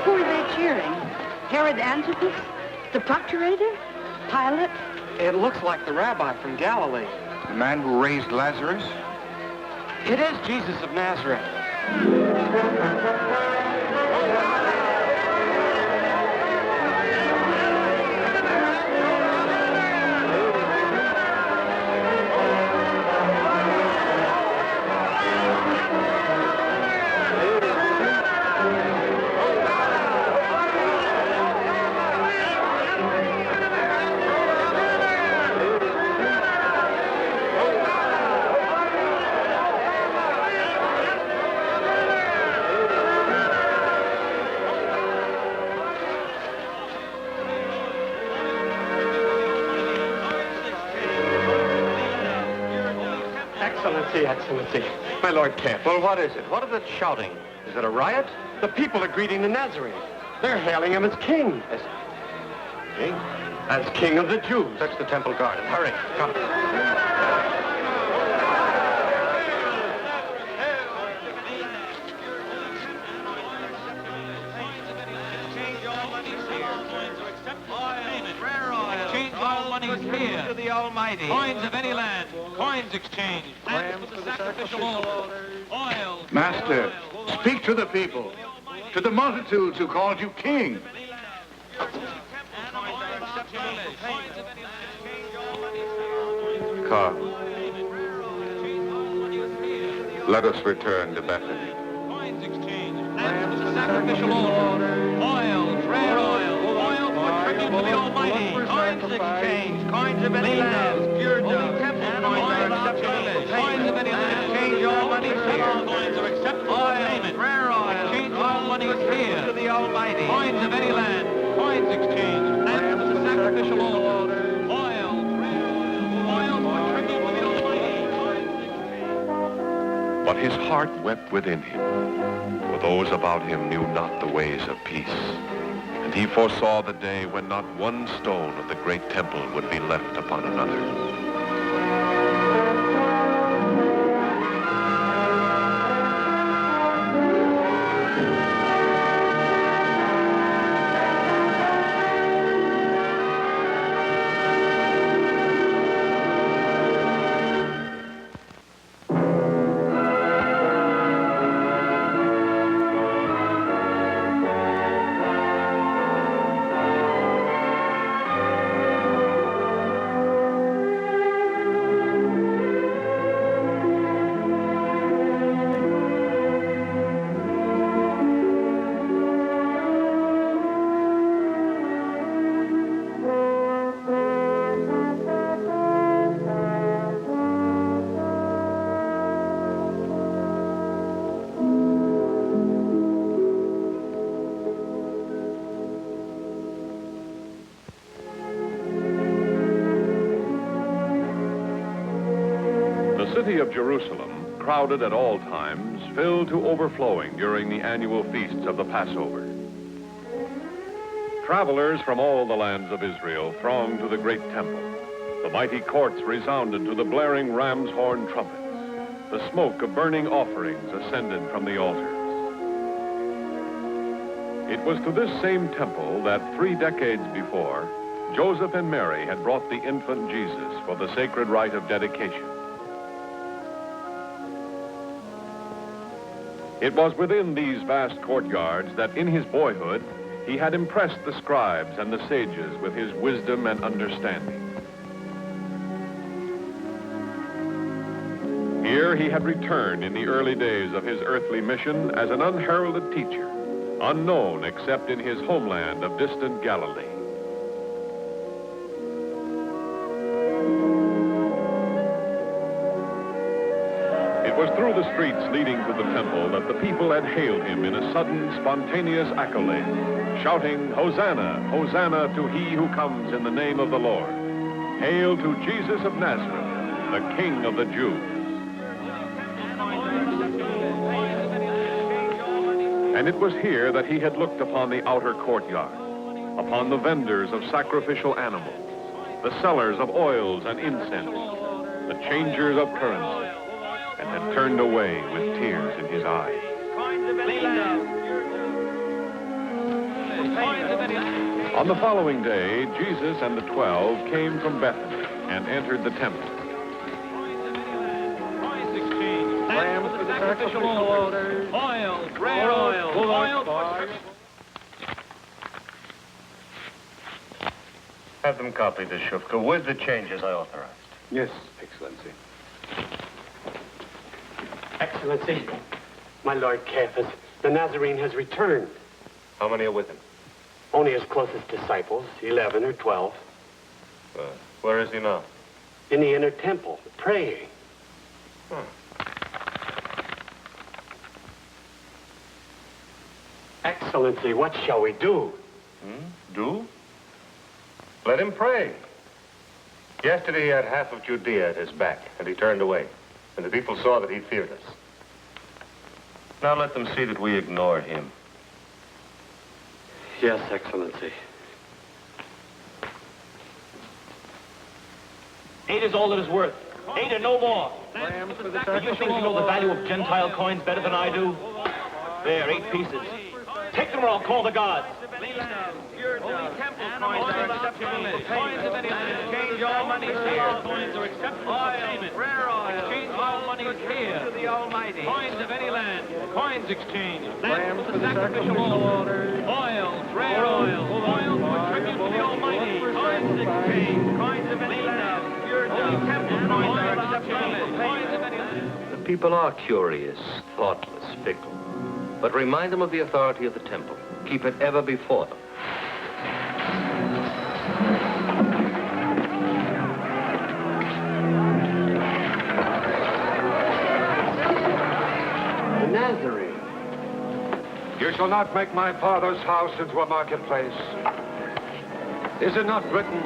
Who are they cheering? Herod Antipas? The procurator? Pilate? It looks like the rabbi from Galilee. The man who raised Lazarus? It is Jesus of Nazareth. Excellency, Excellency. My Lord Caiaphas. Well, what is it? What is it shouting? Is it a riot? The people are greeting the Nazarene. They're hailing him as king. As king? As king of the Jews. Fetch the temple guard and hurry. Come. Here to the Almighty. Coins of any land. Coins exchanged. Lambs for the sacrificial oil. Master, speak to the people, to the multitudes who called you king. Come. Let us return to Bethany. Coins exchanged. Lambs for the sacrificial oil. Rare oil. Oil for tribute to the Almighty. Coins exchanged. Coins of any land. Pure dough. Coins are acceptable. Coins of any land. Exchange all money here. Coins are acceptable for payment. Rare oil. Exchange all money here to the Almighty. Coins of any land. Coins exchanged. Lambs for the sacrificial oil. Oil for tribute to the Almighty. But his heart wept within him, for those about him knew not the ways of peace. And he foresaw the day when not one stone of the great temple would be left upon another. The city of Jerusalem, crowded at all times, filled to overflowing during the annual feasts of the Passover. Travelers from all the lands of Israel thronged to the great temple. The mighty courts resounded to the blaring ram's horn trumpets. The smoke of burning offerings ascended from the altars. It was to this same temple that 3 decades before, Joseph and Mary had brought the infant Jesus for the sacred rite of dedication. It was within these vast courtyards that in his boyhood, he had impressed the scribes and the sages with his wisdom and understanding. Here he had returned in the early days of his earthly mission as an unheralded teacher, unknown except in his homeland of distant Galilee. It was through the streets leading to the temple that the people had hailed him in a sudden, spontaneous accolade, shouting, "Hosanna, Hosanna to he who comes in the name of the Lord. Hail to Jesus of Nazareth, the King of the Jews." And it was here that he had looked upon the outer courtyard, upon the vendors of sacrificial animals, the sellers of oils and incense, the changers of currency, and had turned away with tears in his eyes. On the following day, Jesus and the 12 came from Bethany and entered the temple. Lambs for the sacrificial oil, rare oil for... Have them copy the shufka with the changes I authorized. Yes, Excellency. Excellency, my Lord Caiaphas, the Nazarene has returned. How many are with him? Only his closest disciples, 11 or 12. Where is he now? In the inner temple, praying. Excellency, what shall we do? Do? Let him pray. Yesterday he had half of Judea at his back, and he turned away. And the people saw that he feared us. Now let them see that we ignore him. Yes, Excellency. 8 is all it is worth. 8 and no more. You think you know the value of Gentile coins better than I do? There, 8 pieces. Take them or I'll call the gods. Only temple coins are acceptable. Coins of any land. Exchange all money here. Coins are acceptable for payment. Rare oil. Exchange all money here. To the Almighty. Coins of any land. Coins exchange. Lambs for the sacrificial altar. Oils, rare oil. Oil for tribute to the Almighty. Coins exchange. Coins of any land. Pure only temple coins are acceptable for coins of any land. The people are curious, thoughtless, fickle. But remind them of the authority of the temple. Keep it ever before them. The Nazarene. You shall not make my father's house into a marketplace. Is it not written,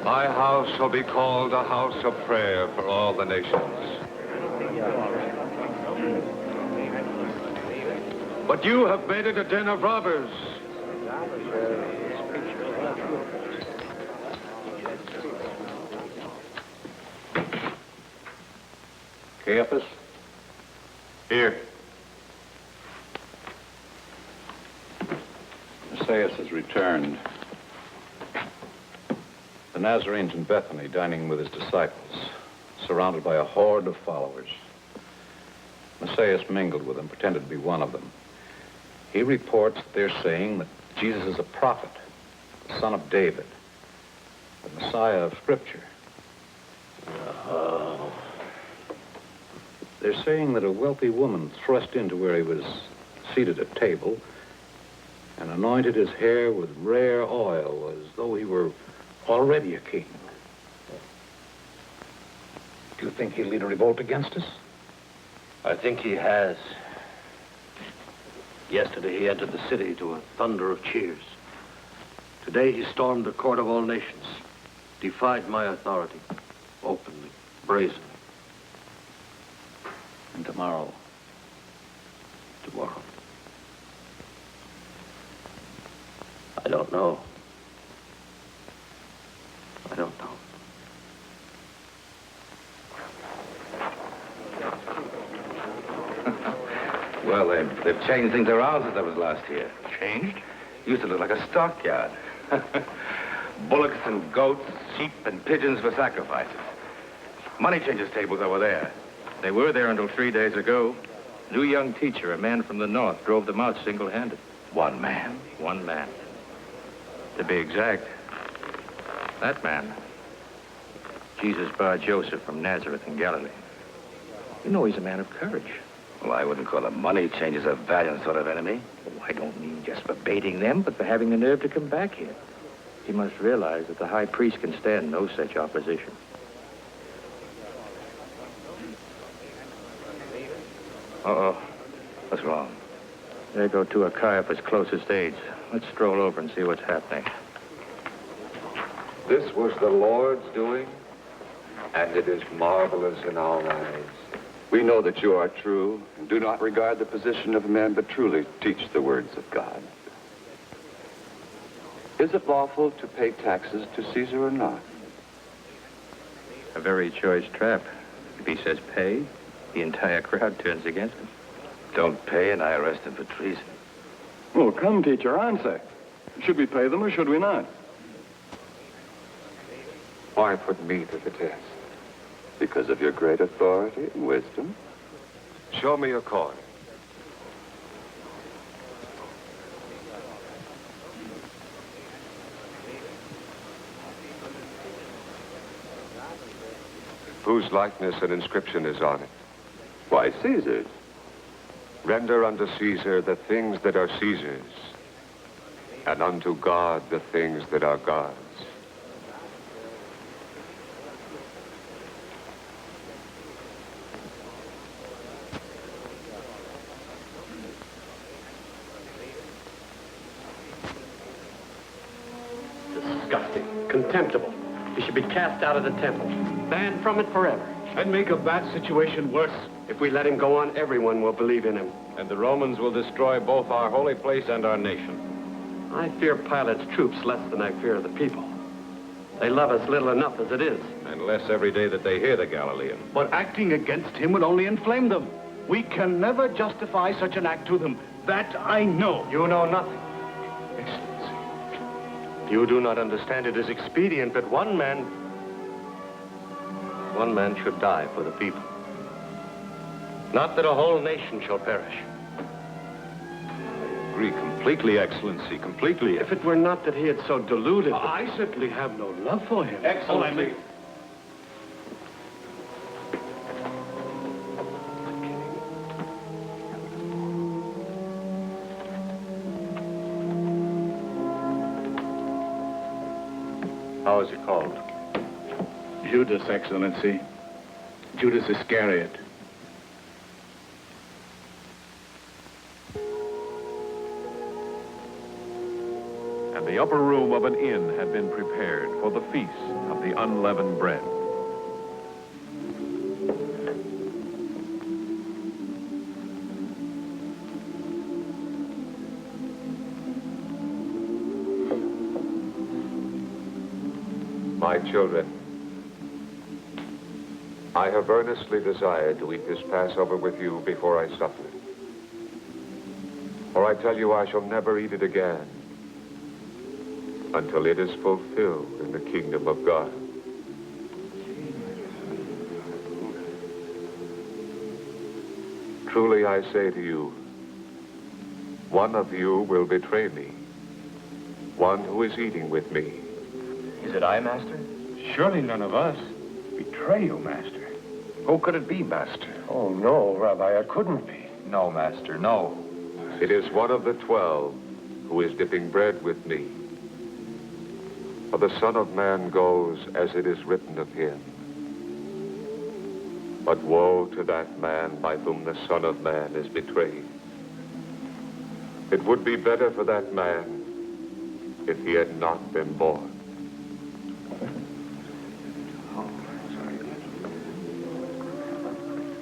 my house shall be called a house of prayer for all the nations? But you have made it a den of robbers. Caiaphas? Here. Messias has returned. The Nazarene's in Bethany, dining with his disciples, surrounded by a horde of followers. Messias mingled with them, pretended to be one of them. He reports that they're saying that Jesus is a prophet, the son of David, the Messiah of Scripture. They're saying that a wealthy woman thrust into where he was seated at table and anointed his hair with rare oil as though he were already a king. Do you think he'll lead a revolt against us? I think he has. Yesterday he entered the city to a thunder of cheers. Today he stormed the court of all nations, defied my authority, openly, brazenly. And tomorrow? Tomorrow. I don't know. I don't know. Well, they've changed things around since I was last here. Changed? Used to look like a stockyard. Bullocks and goats, sheep and pigeons for sacrifices. Money changers' tables over there. They were there until 3 days ago. New young teacher, a man from the north, drove them out single-handed. One man? One man. To be exact, that man, Jesus Bar Joseph from Nazareth in Galilee. You know he's a man of courage. Well, I wouldn't call the money changers a valiant sort of enemy. Oh, I don't mean just for baiting them, but for having the nerve to come back here. He must realize that the high priest can stand no such opposition. Uh-oh. What's wrong? There go two of Caiaphas' closest aides. Let's stroll over and see what's happening. This was the Lord's doing, and it is marvelous in our eyes. We know that you are true and do not regard the position of men, but truly teach the words of God. Is it lawful to pay taxes to Caesar or not? A very choice trap. If he says pay, the entire crowd turns against him. Don't pay and I arrest him for treason. Well, come, teacher, answer. Should we pay them or should we not? Why put me to the test? Because of your great authority and wisdom. Show me a coin. Whose likeness and inscription is on it? Why, Caesar's. Render unto Caesar the things that are Caesar's, and unto God the things that are God's. Disgusting. Contemptible. He should be cast out of the temple. Banned from it forever. And make a bad situation worse. If we let him go on, everyone will believe in him. And the Romans will destroy both our holy place and our nation. I fear Pilate's troops less than I fear the people. They love us little enough as it is. And less every day that they hear the Galilean. But acting against him will only inflame them. We can never justify such an act to them. That I know. You know nothing. Excellency, you do not understand. It is expedient that one man should die for the people. Not that a whole nation shall perish. I agree completely, Excellency, completely. If it were not that he had so deluded... I simply have no love for him. Excellency. How is he called? Judas, Excellency. Judas Iscariot. And the upper room of an inn had been prepared for the feast of the unleavened bread. My children, I have earnestly desired to eat this Passover with you before I suffer. For I tell you, I shall never eat it again until it is fulfilled in the kingdom of God. Truly I say to you, one of you will betray me, one who is eating with me. Is it I, Master? Surely none of us. Betray you, Master. Who could it be, Master? Oh, no, Rabbi, it couldn't be. No, Master, no. It is one of the 12 who is dipping bread with me. For the Son of Man goes as it is written of him. But woe to that man by whom the Son of Man is betrayed. It would be better for that man if he had not been born.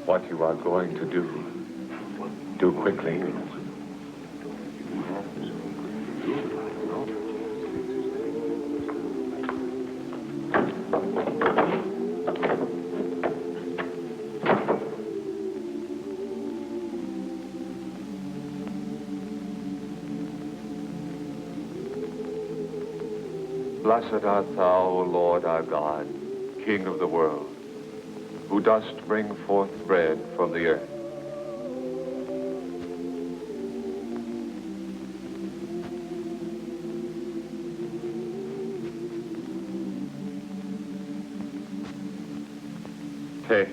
What you are going to do quickly. Blessed art thou, O Lord our God, King of the world, who dost bring forth bread from the earth. Take,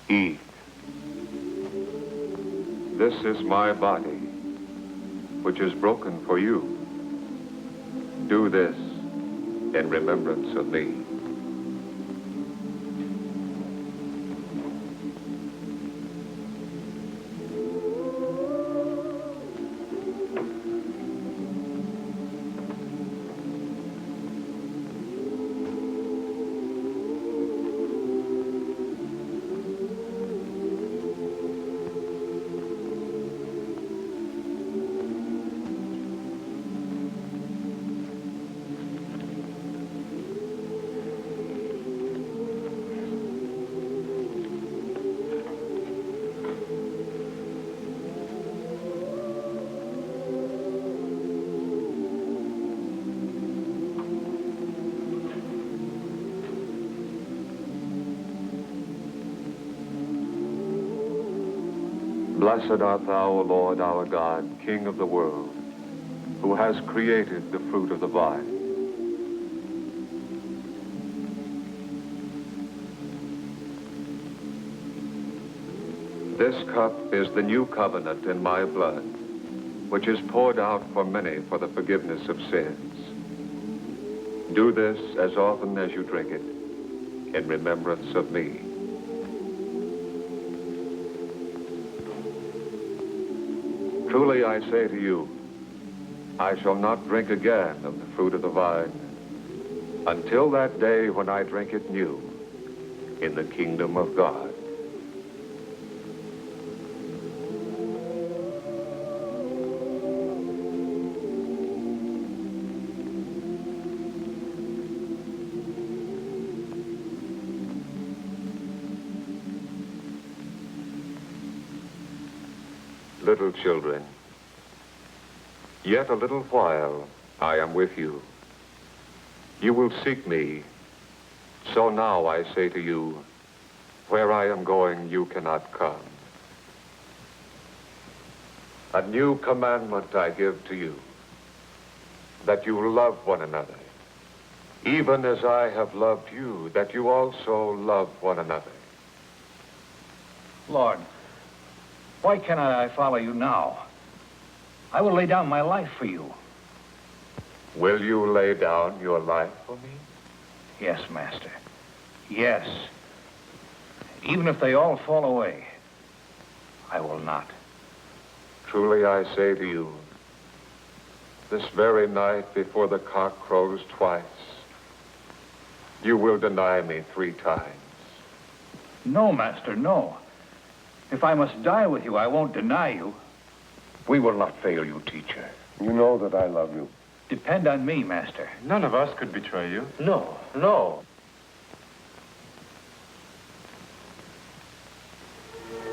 eat. This is my body, which is broken for you. Do this in remembrance of me. Blessed art thou, O Lord our God, King of the world, who has created the fruit of the vine. This cup is the new covenant in my blood, which is poured out for many for the forgiveness of sins. Do this as often as you drink it in remembrance of me. Truly I say to you, I shall not drink again of the fruit of the vine until that day when I drink it new in the kingdom of God. Little children, yet a little while I am with you. You will seek me. So now I say to you, where I am going, you cannot come. A new commandment I give to you, that you love one another, even as I have loved you, that you also love one another. Lord, why cannot I follow you now? I will lay down my life for you. Will you lay down your life for me? Yes, Master. Yes. Even if they all fall away, I will not. Truly I say to you, this very night before the cock crows twice, you will deny me 3 times. No, Master, no. If I must die with you, I won't deny you. We will not fail you, teacher. You know that I love you. Depend on me, Master. None of us could betray you. No, no.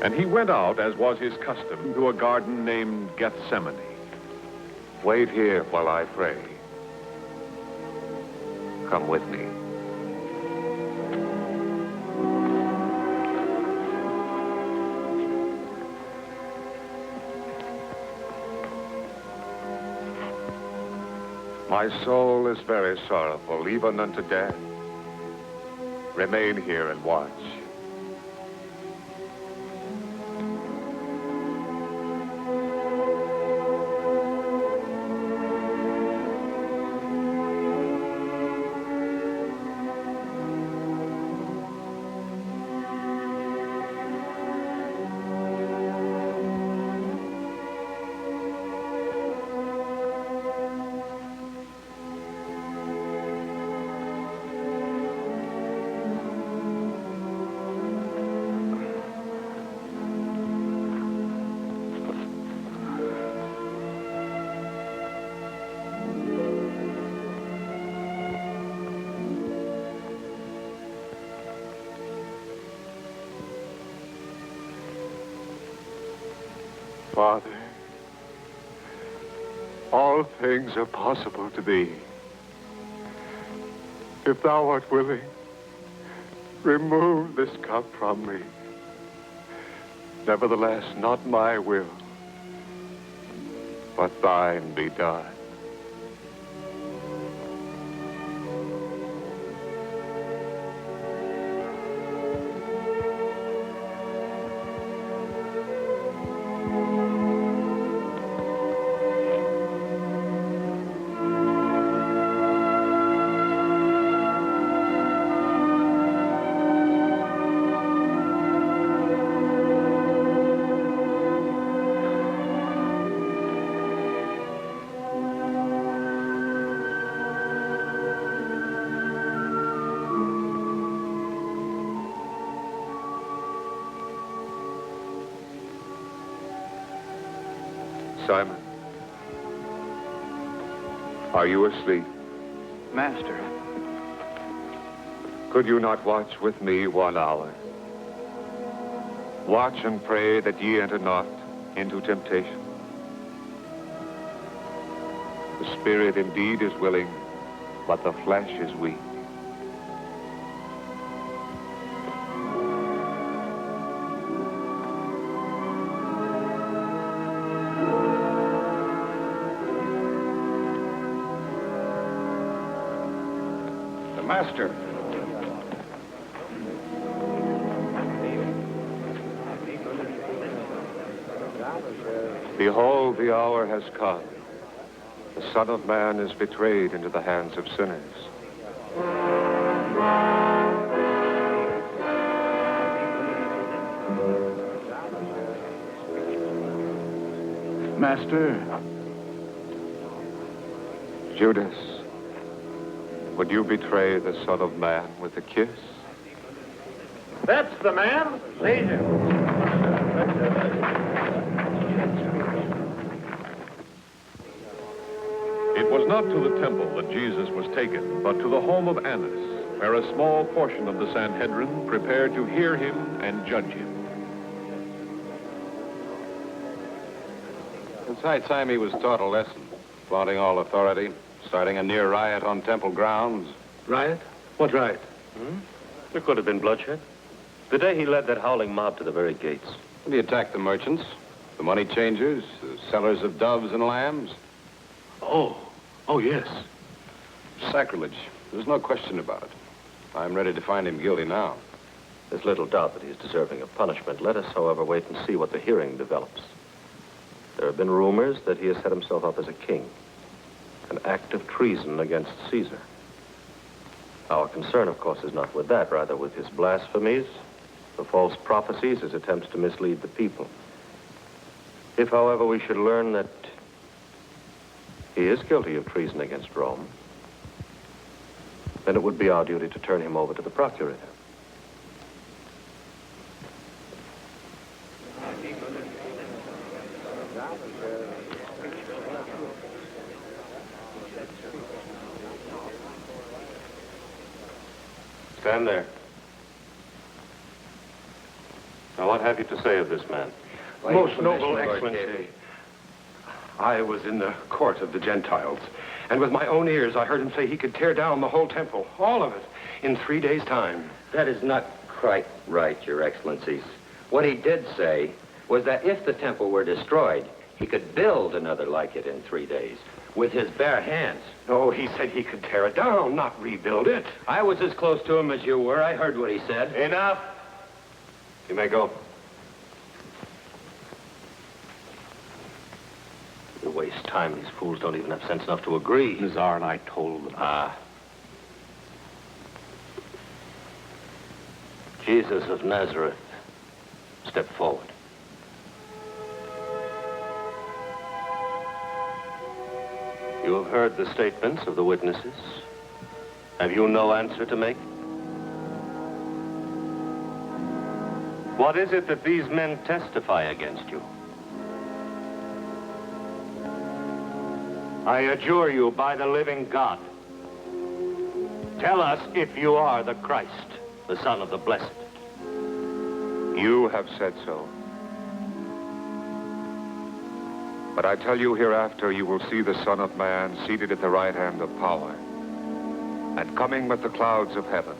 And he went out, as was his custom, to a garden named Gethsemane. Wait here while I pray. Come with me. My soul is very sorrowful, even unto death. Remain here and watch. Father, all things are possible to thee. If thou art willing, remove this cup from me. Nevertheless, not my will, but thine be done. Simon, are you asleep? Master. Could you not watch with me 1 hour? Watch and pray that ye enter not into temptation. The spirit indeed is willing, but the flesh is weak. Master. Behold, the hour has come. The Son of Man is betrayed into the hands of sinners. Master. Judas, would you betray the Son of Man with a kiss? That's the man. Lead him. It was not to the temple that Jesus was taken, but to the home of Annas, where a small portion of the Sanhedrin prepared to hear him and judge him. It's high time he was taught a lesson, flaunting all authority, starting a near riot on temple grounds. Riot? What riot? There could have been bloodshed. The day he led that howling mob to the very gates. And he attacked the merchants, the money changers, the sellers of doves and lambs. Oh, yes. Sacrilege. There's no question about it. I'm ready to find him guilty now. There's little doubt that he's deserving of punishment. Let us, however, wait and see what the hearing develops. There have been rumors that he has set himself up as a king, an act of treason against Caesar. Our concern, of course, is not with that, rather with his blasphemies, the false prophecies, his attempts to mislead the people. If, however, we should learn that he is guilty of treason against Rome, then it would be our duty to turn him over to the procurator. Stand there. Now, what have you to say of this man? Most noble Excellency, I was in the court of the Gentiles, and with my own ears I heard him say he could tear down the whole temple, all of it, in 3 days' time. That is not quite right, Your Excellencies. What he did say was that if the temple were destroyed, he could build another like it in 3 days, with his bare hands. No, he said he could tear it down, not rebuild it. I was as close to him as you were. I heard what he said. Enough. You may go. You waste time. These fools don't even have sense enough to agree. The Tsar and I told them. Jesus of Nazareth, step forward. You have heard the statements of the witnesses. Have you no answer to make? What is it that these men testify against you? I adjure you by the living God. Tell us if you are the Christ, the Son of the Blessed. You have said so. But I tell you, hereafter you will see the Son of Man seated at the right hand of power, and coming with the clouds of heaven.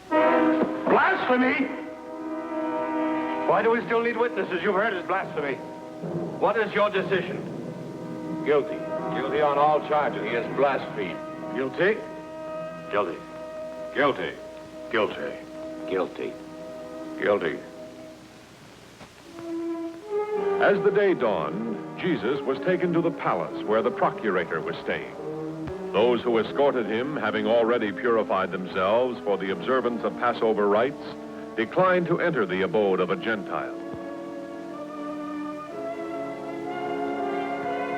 Blasphemy! Why do we still need witnesses? You've heard his blasphemy. What is your decision? Guilty. Guilty on all charges. He has blasphemed. Guilty? Guilty. Guilty. Guilty. Guilty. Guilty. As the day dawned, Jesus was taken to the palace where the procurator was staying. Those who escorted him, having already purified themselves for the observance of Passover rites, declined to enter the abode of a Gentile.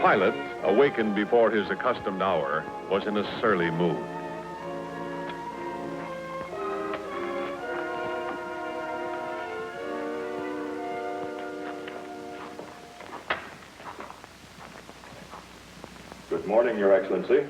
Pilate, awakened before his accustomed hour, was in a surly mood. Good morning, Your Excellency.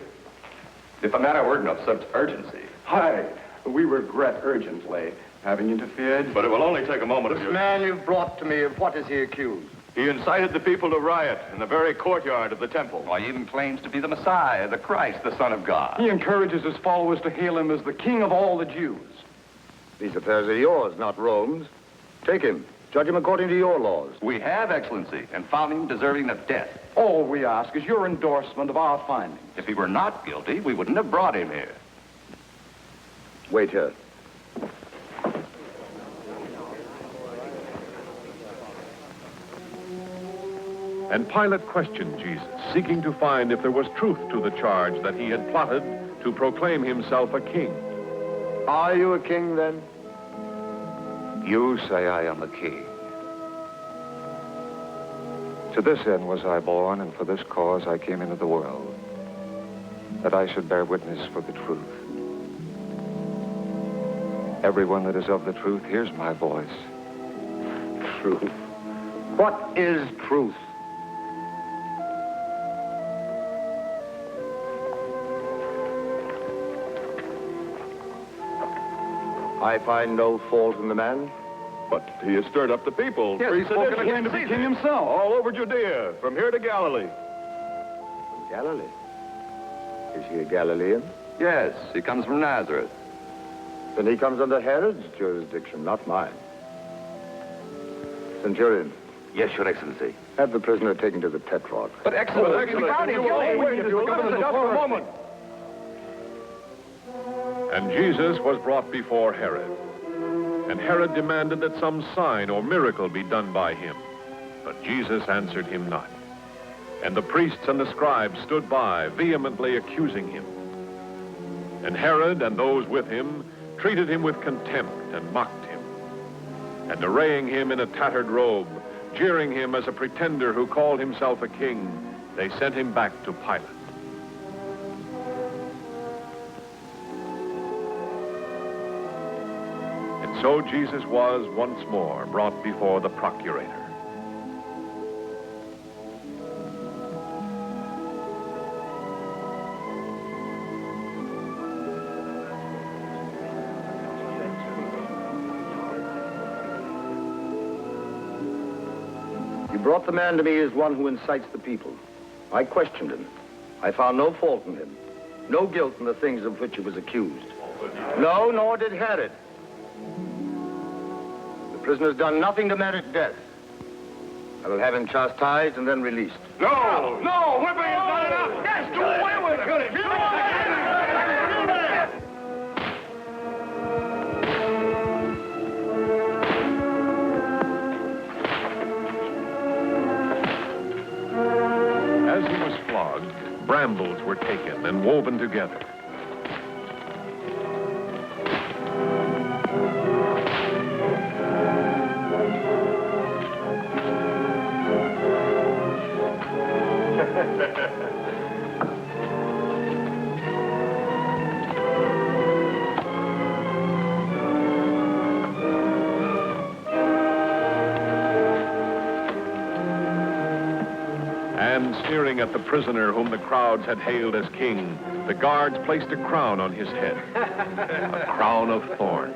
If a matter weren't of such urgency. Hi. We regret urgently having interfered. But it will only take a moment of This your... man you've brought to me, of what is he accused? He incited the people to riot in the very courtyard of the temple. Why, he even claims to be the Messiah, the Christ, the Son of God. He encourages his followers to hail him as the king of all the Jews. These affairs are yours, not Rome's. Take him. Judge him according to your laws. We have, Excellency, and found him deserving of death. All we ask is your endorsement of our findings. If he were not guilty, we wouldn't have brought him here. Wait here. And Pilate questioned Jesus, seeking to find if there was truth to the charge that he had plotted to proclaim himself a king. Are you a king, then? You say I am a king. To this end was I born, and for this cause I came into the world, that I should bear witness for the truth. Everyone that is of the truth hears my voice. Truth? What is truth? I find no fault in the man. But he has stirred up the people. Yes, Free he's spoken sedition against against the king himself. All over Judea, from here to Galilee. Galilee? Is he a Galilean? Yes, he comes from Nazareth. Then he comes under Herod's jurisdiction, not mine. Centurion. Yes, Your Excellency. Have the prisoner taken to the Tetrarch. But Excellency, you will wait if you will listen just for a moment. And Jesus was brought before Herod. And Herod demanded that some sign or miracle be done by him. But Jesus answered him not. And the priests and the scribes stood by, vehemently accusing him. And Herod and those with him treated him with contempt and mocked him. And arraying him in a tattered robe, jeering him as a pretender who called himself a king, they sent him back to Pilate. And so Jesus was once more brought before the procurator. You brought the man to me as one who incites the people. I questioned him. I found no fault in him. No guilt in the things of which he was accused. No, nor did Herod. The prisoner's done nothing to merit death. I will have him chastised and then released. No, no, whipping is not enough. Yes, do away with it. Do away. As he was flogged, brambles were taken and woven together. And sneering at the prisoner whom the crowds had hailed as king, the guards placed a crown on his head, a crown of thorns.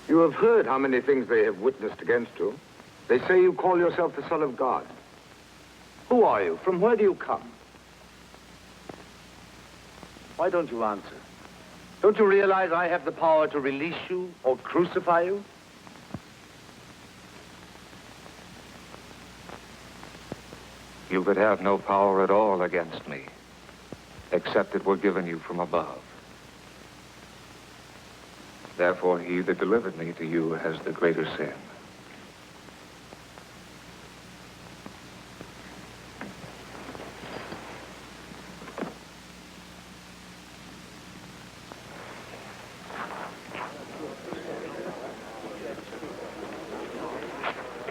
You have heard how many things they have witnessed against you. They say you call yourself the Son of God. Who are you? From where do you come? Why don't you answer? Don't you realize I have the power to release you or crucify you? You could have no power at all against me, except it were given you from above. Therefore, he that delivered me to you has the greater sin.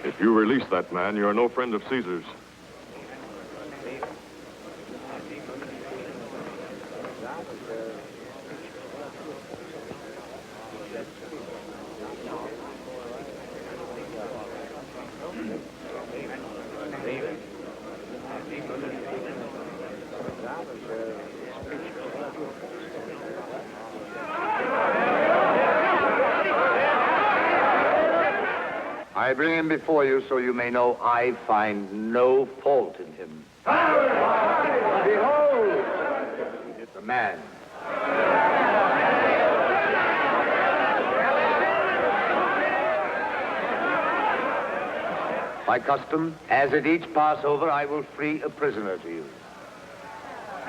If you release that man, you're no friend of Caesar's. I bring him before you so you may know I find no fault in him. Behold, the man. By custom, as at each Passover, I will free a prisoner to you.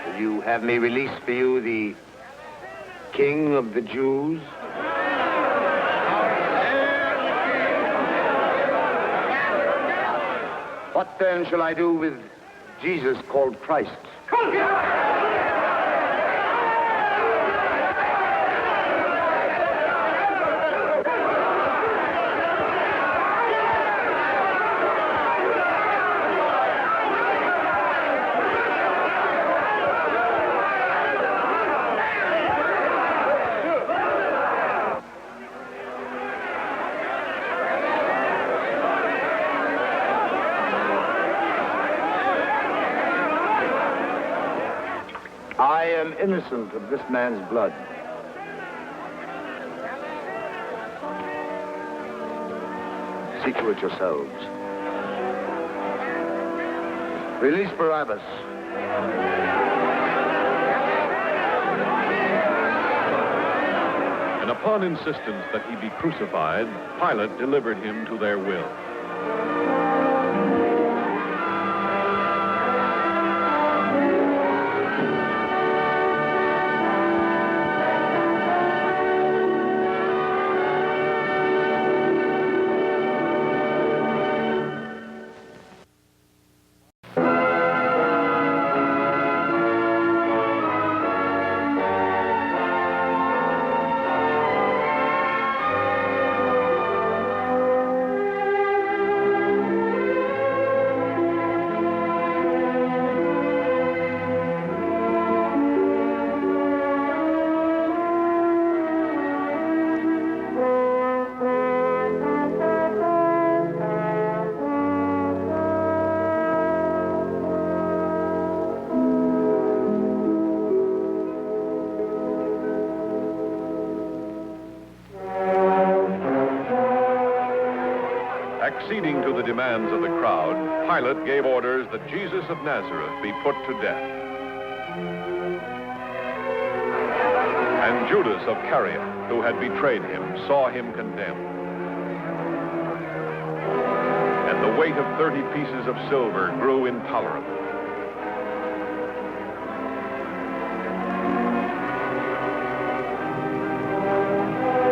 Will you have me release for you the King of the Jews? What then shall I do with Jesus called Christ? I am innocent of this man's blood. See to it yourselves. Release Barabbas. And upon insistence that he be crucified, Pilate delivered him to their will. Acceding to the demands of the crowd, Pilate gave orders that Jesus of Nazareth be put to death. And Judas of Caria, who had betrayed him, saw him condemned. And the weight of 30 pieces of silver grew intolerable.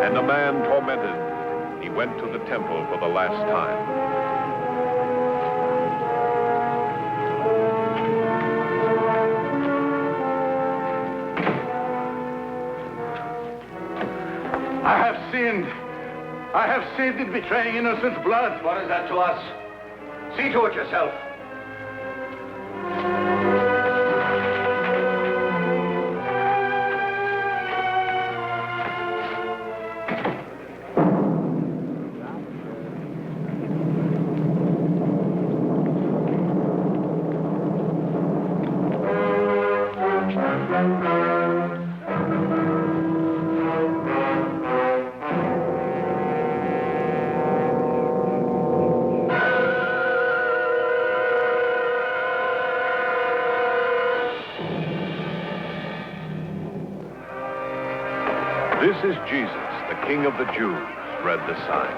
And the man tormented, he went to the temple for the last time. I have sinned. I have sinned in betraying innocent blood. What is that to us? See to it yourself. This is Jesus, the King of the Jews, read the sign.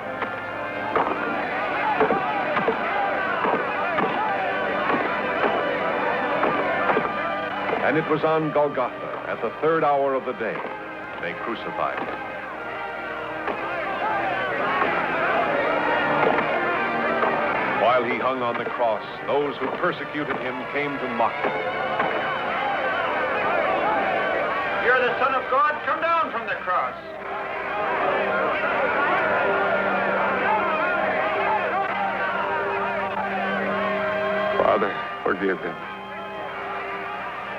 And it was on Golgotha, at the third hour of the day, they crucified him. While he hung on the cross, those who persecuted him came to mock him. You're the Son of God. Come down from the cross. Father, forgive them,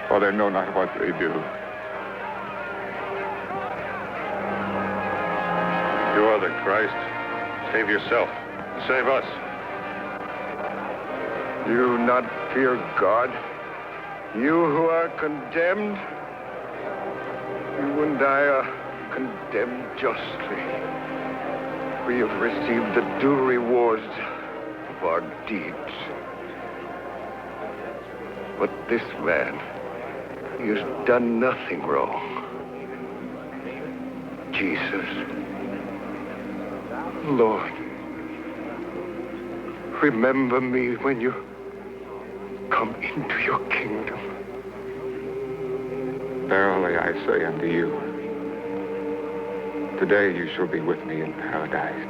for they know not what they do. You are the Christ. Save yourself. Save us. You not fear God? You who are condemned? You and I are condemned justly. We have received the due rewards of our deeds. But this man, he has done nothing wrong. Jesus, Lord, remember me when you come into your kingdom. Verily I say unto you, today you shall be with me in paradise.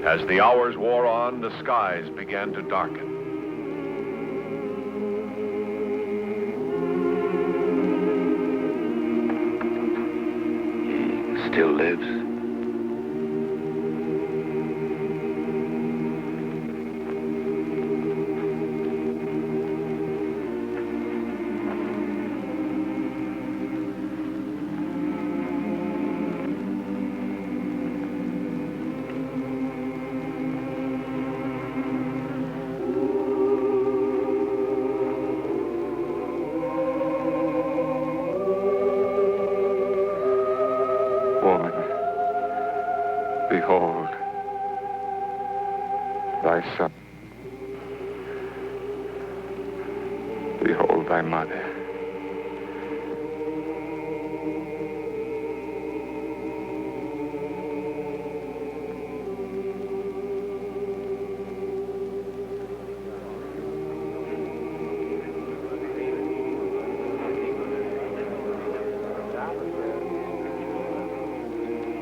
As the hours wore on, the skies began to darken. He still lives. thy son. Behold thy mother.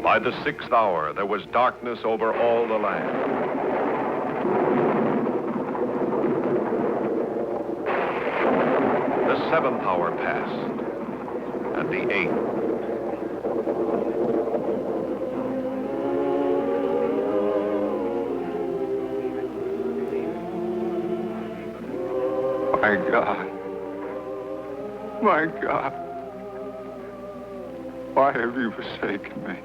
By the 6th hour, there was darkness over all the land. The 7th hour passed, and the 8th. My God. My God. Why have you forsaken me?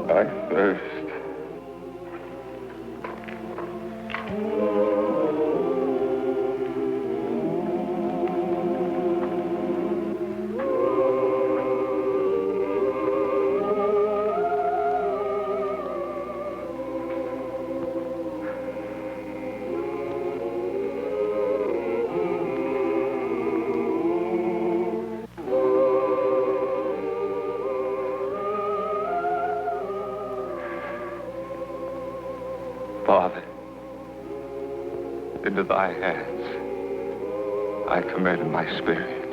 I thirst. Father, into thy hands I commend my spirit.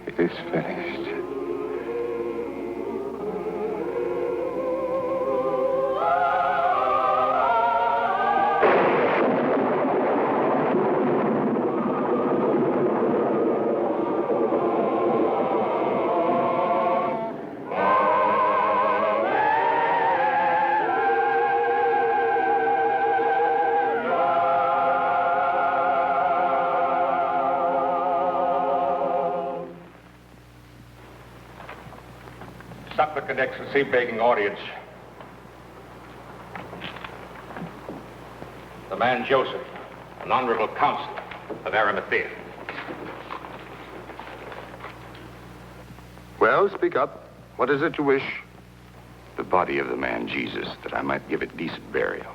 It is finished. Supplicant Excellency, begging audience. The man Joseph, an honorable counselor of Arimathea. Well, speak up. What is it you wish? The body of the man Jesus, that I might give it decent burial.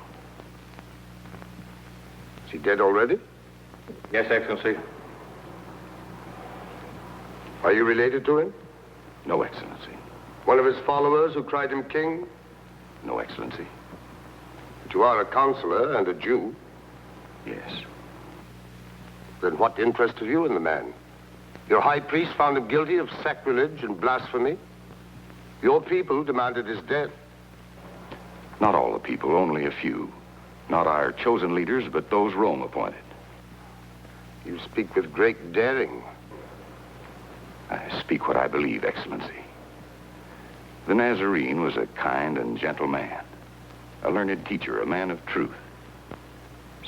Is he dead already? Yes, Excellency. Are you related to him? No, Excellency. One of his followers who cried him king? No, Excellency. But you are a counselor and a Jew. Yes. Then what interest have you in the man? Your high priest found him guilty of sacrilege and blasphemy. Your people demanded his death. Not all the people, only a few. Not our chosen leaders, but those Rome appointed. You speak with great daring. I speak what I believe, Excellency. The Nazarene was a kind and gentle man, a learned teacher, a man of truth.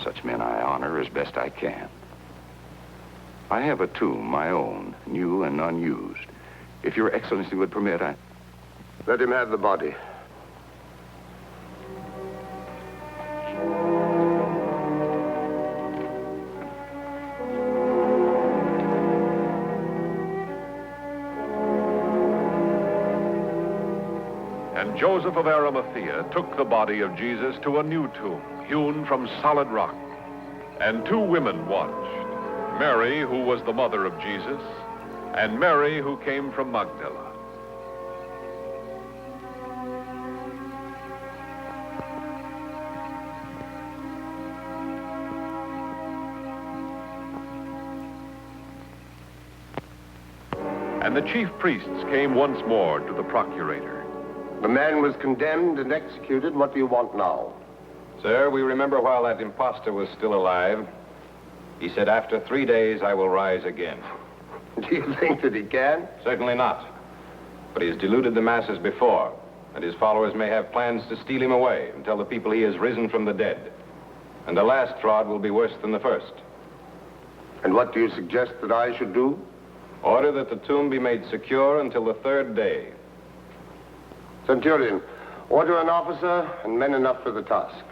Such men I honor as best I can. I have a tomb, my own, new and unused. If Your Excellency would permit, I... Let him have the body. And Joseph of Arimathea took the body of Jesus to a new tomb, hewn from solid rock. And 2 women watched, Mary, who was the mother of Jesus, and Mary, who came from Magdala. And the chief priests came once more to the procurator. The man was condemned and executed. What do you want now? Sir, we remember while that impostor was still alive, he said, after 3 days, I will rise again. Do you think that he can? Certainly not. But he has deluded the masses before, and his followers may have plans to steal him away and tell the people he has risen from the dead. And the last fraud will be worse than the first. And what do you suggest that I should do? Order that the tomb be made secure until the 3rd day, Centurion, order an officer and men enough for the task.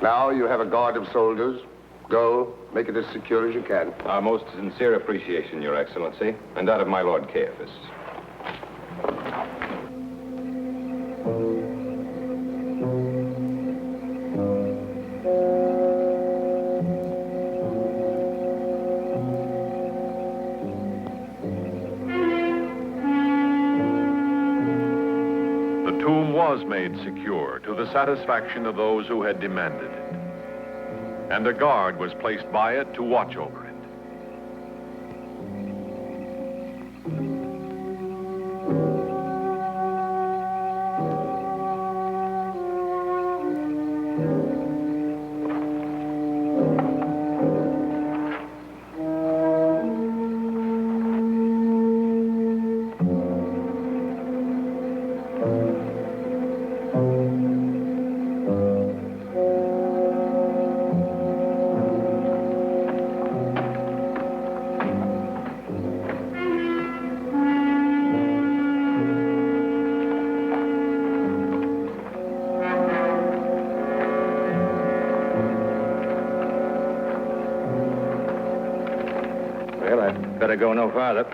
Now you have a guard of soldiers. Go, make it as secure as you can. Our most sincere appreciation, Your Excellency, and that of my Lord Caiaphas. The tomb was made secure to the satisfaction of those who had demanded it. And a guard was placed by it to watch over it. Well, I'd better go no farther.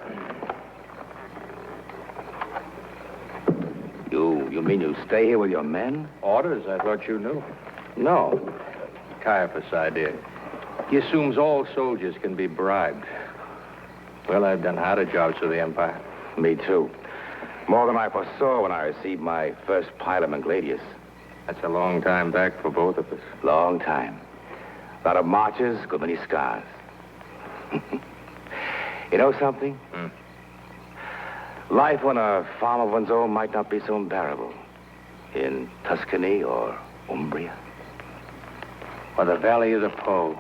You mean you stay here with your men? Orders? I thought you knew. No. Caiaphas' idea. He assumes all soldiers can be bribed. Well, I've done harder jobs for the Empire. Me too. More than I foresaw when I received my first pilum and gladius. That's a long time back for both of us. Long time. A lot of marches, good many scars. You know something? Life on a farm of one's own might not be so unbearable. In Tuscany or Umbria. Or the Valley of the Po.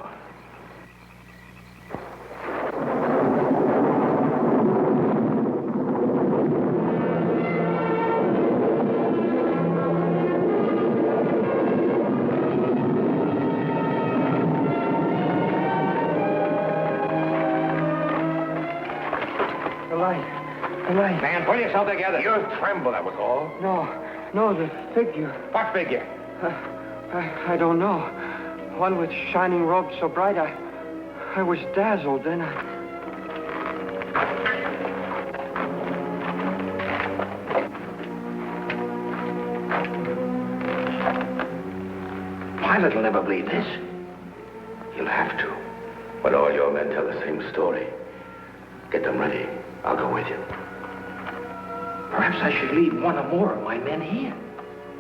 The light. Man, pull yourself together. You tremble, that was all. No, the figure. What figure? I don't know. One with shining robes so bright, I was dazzled, then Pilate will never believe this. You'll have to. When all your men tell the same story. Get them ready. I'll go with you. Perhaps I should leave one or more of my men here.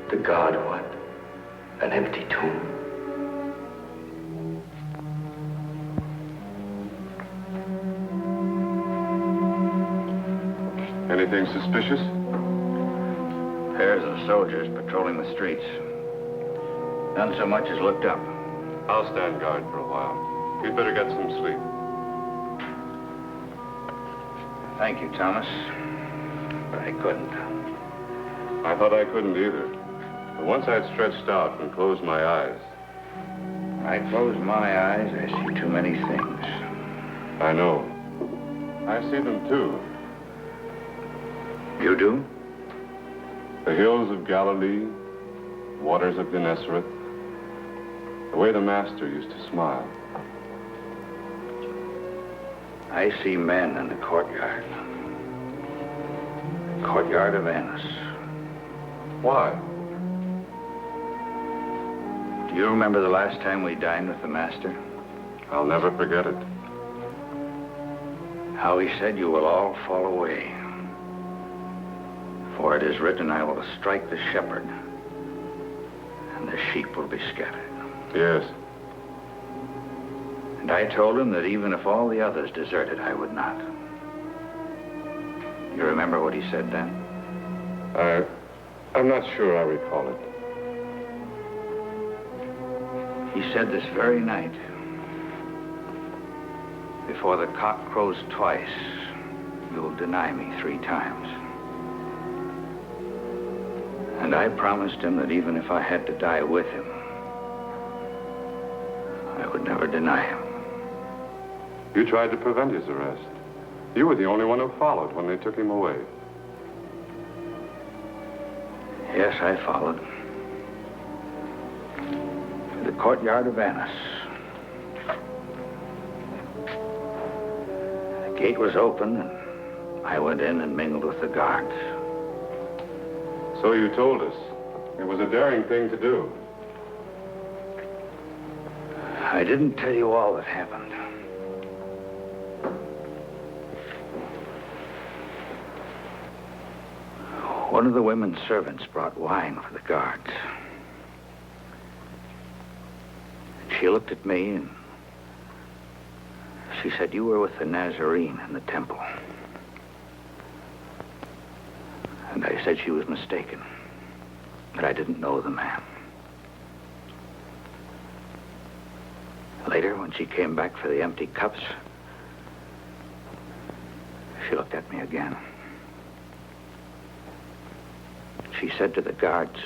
To guard what? An empty tomb? Anything suspicious? Pairs of soldiers patrolling the streets. None so much as looked up. I'll stand guard for a while. You'd better get some sleep. Thank you, Thomas. But I couldn't. I thought I couldn't either. But once I'd stretched out and closed my eyes. I close my eyes, I see too many things. I know. I see them too. You do? The hills of Galilee, waters of Gennesareth, the way the Master used to smile. I see men in the courtyard. The courtyard of Venice. Why? Do you remember the last time we dined with the Master? I'll never forget it. How he said, you will all fall away. For it is written, I will strike the shepherd, and the sheep will be scattered. Yes. And I told him that even if all the others deserted, I would not. You remember what he said then? I'm not sure I recall it. He said this very night, before the cock crows twice, you will deny me 3 times. And I promised him that even if I had to die with him, I would never deny him. You tried to prevent his arrest. You were the only one who followed when they took him away. Yes, I followed. To the courtyard of Annas. The gate was open, and I went in and mingled with the guards. So you told us. It was a daring thing to do. I didn't tell you all that happened. One of the women's servants brought wine for the guards. She looked at me and she said, "You were with the Nazarene in the temple." And I said she was mistaken, that I didn't know the man. Later, when she came back for the empty cups, she looked at me again. She said to the guards,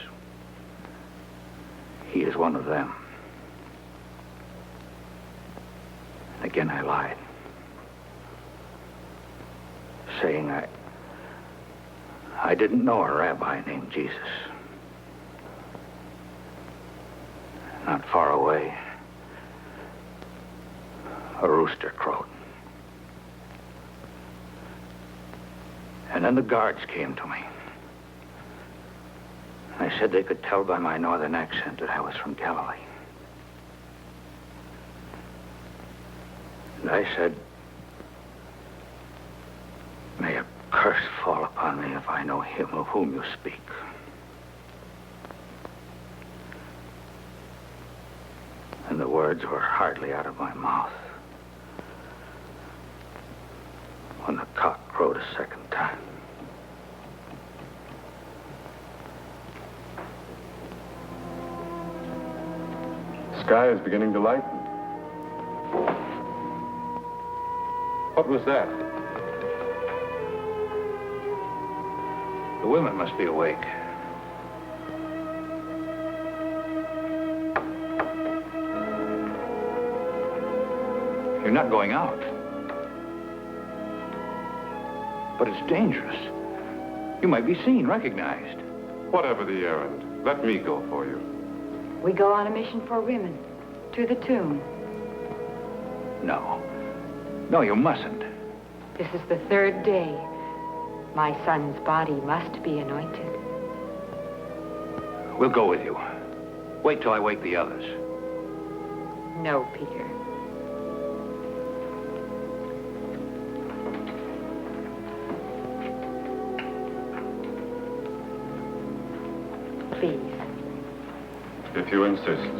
"He is one of them." And again I lied, saying I didn't know a rabbi named Jesus. Not far away, a rooster crowed. And then the guards came to me. I said they could tell by my northern accent that I was from Galilee. And I said, "May a curse fall upon me if I know him of whom you speak." And the words were hardly out of my mouth when the cock crowed a second time. The sky is beginning to lighten. What was that? The women must be awake. You're not going out. But it's dangerous. You might be seen, recognized. Whatever the errand, let me go for you. We go on a mission for women, to the tomb. No. No, you mustn't. This is the third day. My son's body must be anointed. We'll go with you. Wait till I wake the others. No, Peter. Please. If you insist.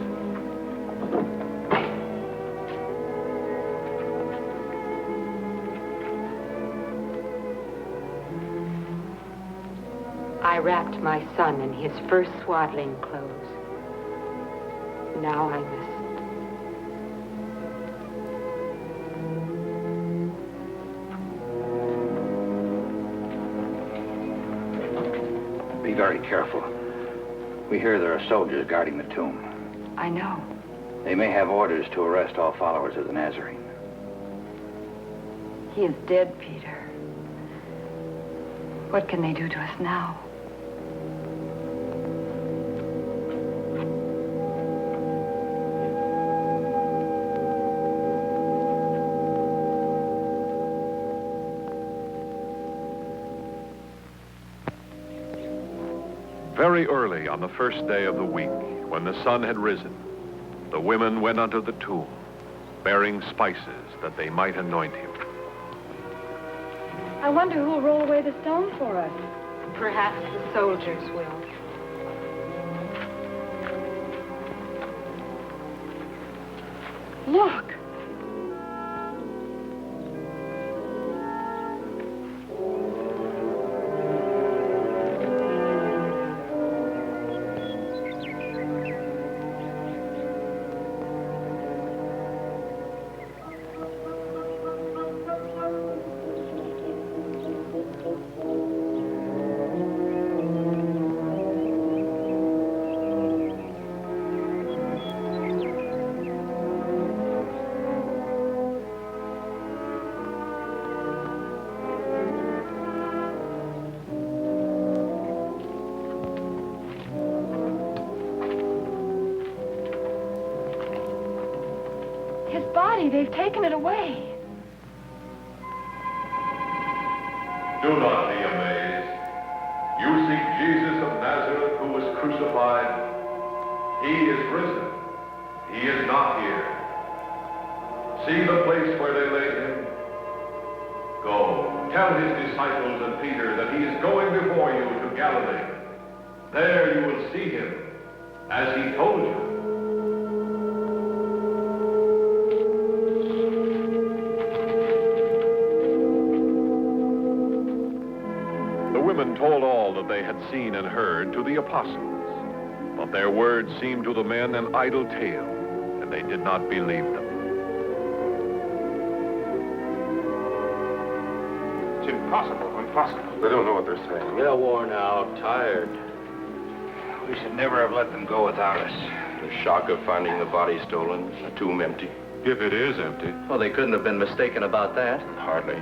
I wrapped my son in his first swaddling clothes. Now I must. Be very careful. We hear there are soldiers guarding the tomb. I know. They may have orders to arrest all followers of the Nazarene. He is dead, Peter. What can they do to us now? Very early on the first day of the week, when the sun had risen, the women went unto the tomb, bearing spices that they might anoint him. I wonder who'll roll away the stone for us. Perhaps the soldiers will. Look! body. They've taken it away. Do not be amazed. You seek Jesus of Nazareth who was crucified. He is risen. He is not here. See the place where they laid him? Go, tell his disciples and Peter that he is going before you to Galilee. There you will see him, as he told you. The women told all that they had seen and heard to the apostles, but their words seemed to the men an idle tale, and they did not believe them. It's impossible. They don't know what they're saying. They're worn out, tired. We should never have let them go without us. The shock of finding the body stolen, the tomb empty. If it is empty. Well, they couldn't have been mistaken about that. Hardly.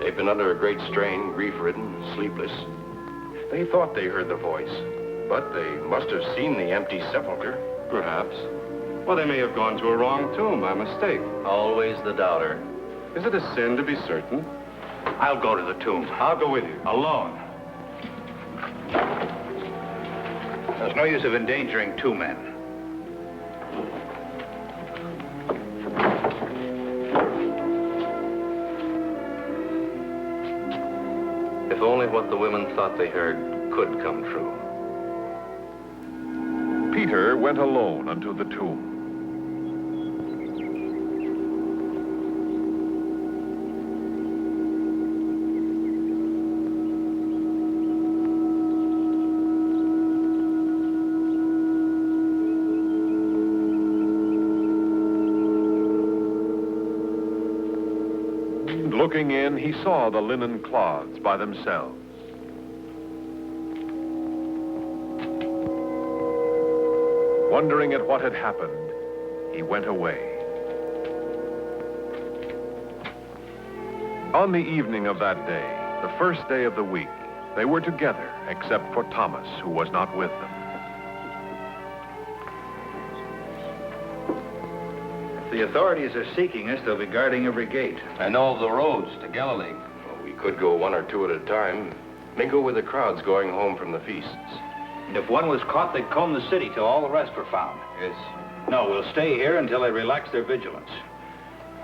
They've been under a great strain, grief-ridden, sleepless. They thought they heard the voice, but they must have seen the empty sepulcher. Perhaps. Well, they may have gone to a wrong tomb by mistake. Always the doubter. Is it a sin to be certain? I'll go to the tomb. I'll go with you. Alone. There's no use of endangering two men. If only what the women thought they heard could come true. Peter went alone unto the tomb. Looking in, he saw the linen cloths by themselves. Wondering at what had happened, he went away. On the evening of that day, the first day of the week, they were together, except for Thomas, who was not with them. If the authorities are seeking us, they'll be guarding every gate. I know of the roads to Galilee. Well, we could go one or two at a time, mingle with the crowds going home from the feasts. And if one was caught, they'd comb the city till all the rest were found. Yes. No, we'll stay here until they relax their vigilance.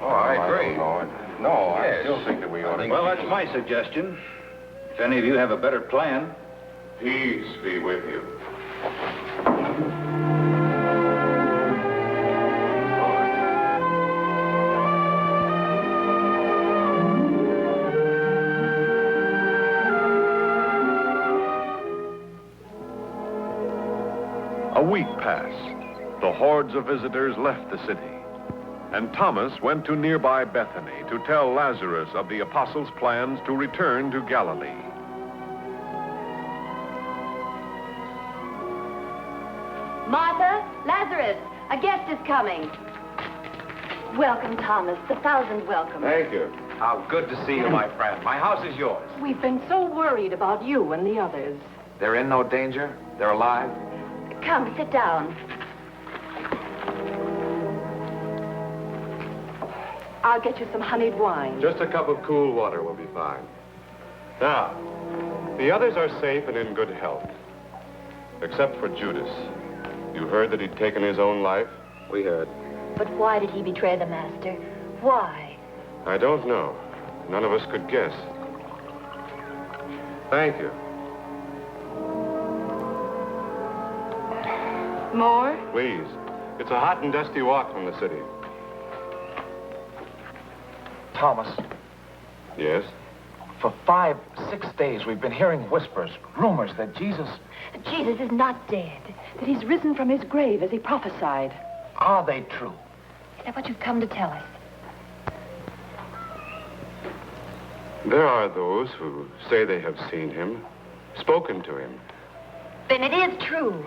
Oh, I agree. I still think that we ought to... Well, that's my suggestion. If any of you have a better plan. Peace be with you. A week passed. The hordes of visitors left the city, and Thomas went to nearby Bethany to tell Lazarus of the apostles' plans to return to Galilee. Martha, Lazarus, a guest is coming. Welcome, Thomas. 1,000 welcomes. Thank you. How good to see you, my friend. My house is yours. We've been so worried about you and the others. They're in no danger? They're alive? Come, sit down. I'll get you some honeyed wine. Just a cup of cool water will be fine. Now, the others are safe and in good health. Except for Judas. You heard that he'd taken his own life? We heard. But why did he betray the master? Why? I don't know. None of us could guess. Thank you. More? Please. It's a hot and dusty walk from the city. Thomas, Yes? for 5, 6 days we've been hearing whispers, rumors that Jesus... Jesus is not dead, that he's risen from his grave as he prophesied. Are they true? Is that what you've come to tell us? There are those who say they have seen him, spoken to him. Then it is true.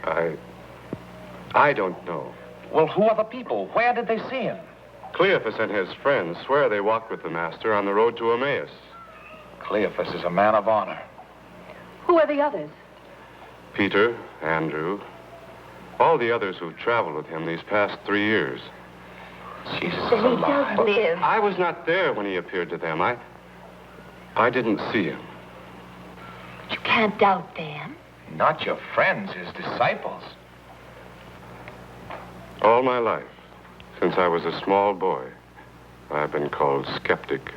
I don't know. Well, who are the people? Where did they see him? Cleophas and his friends swear they walked with the master on the road to Emmaus. Cleophas is a man of honor. Who are the others? Peter, Andrew, all the others who've traveled with him these past 3 years. Jesus Then he does live. I was not there when he appeared to them. I didn't see him. You can't doubt them. Not your friends, his disciples. All my life, since I was a small boy, I've been called skeptic,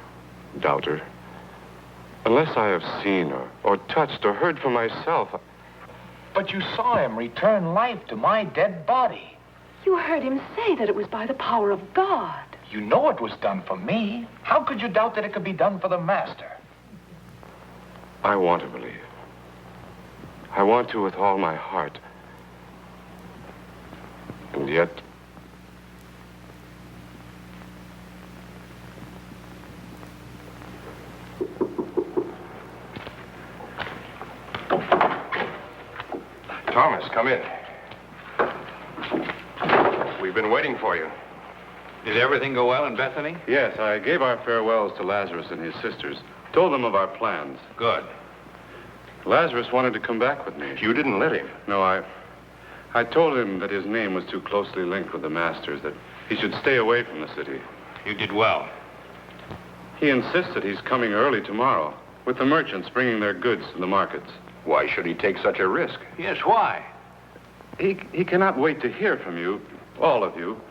doubter. Unless I have seen or touched or heard for myself. But you saw him return life to my dead body. You heard him say that it was by the power of God. You know it was done for me. How could you doubt that it could be done for the Master? I want to believe. I want to with all my heart. And yet... Thomas, come in. We've been waiting for you. Did everything go well in Bethany? Yes, I gave our farewells to Lazarus and his sisters. Told them of our plans. Good. Lazarus wanted to come back with me. You didn't let him? No, I told him that his name was too closely linked with the Master's, that he should stay away from the city. You did well. He insisted he's coming early tomorrow, with the merchants bringing their goods to the markets. Why should he take such a risk? Yes, why? He cannot wait to hear from you, all of you,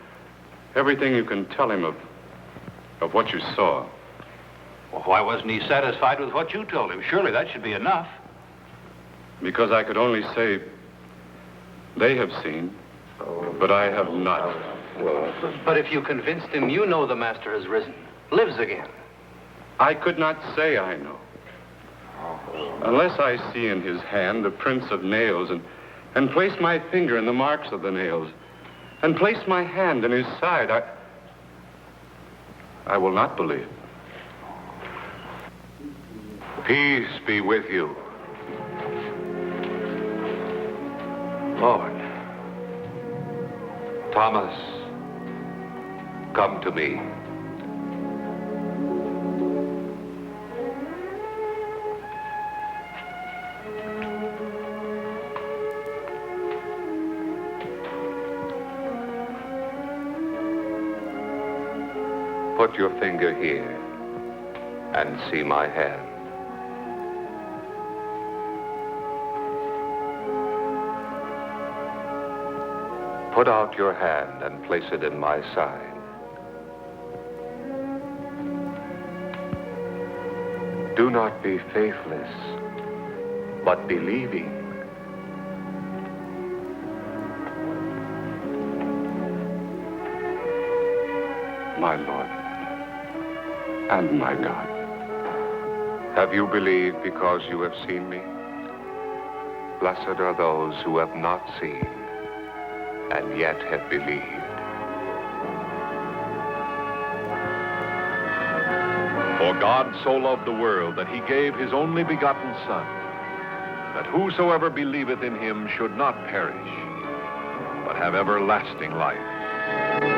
everything you can tell him of what you saw. Well, why wasn't he satisfied with what you told him? Surely that should be enough. Because I could only say, they have seen, but I have not. But if you convinced him you know the Master has risen, lives again. I could not say I know. Unless I see in his hand the prints of nails and place my finger in the marks of the nails and place my hand in his side, I will not believe. Peace be with you. Lord, Thomas, come to me. Put your finger here and see my hand. Put out your hand and place it in my side. Do not be faithless, but believing. My Lord and my God. Have you believed because you have seen me? Blessed are those who have not seen and yet have believed. For God so loved the world that he gave his only begotten Son, that whosoever believeth in him should not perish, but have everlasting life.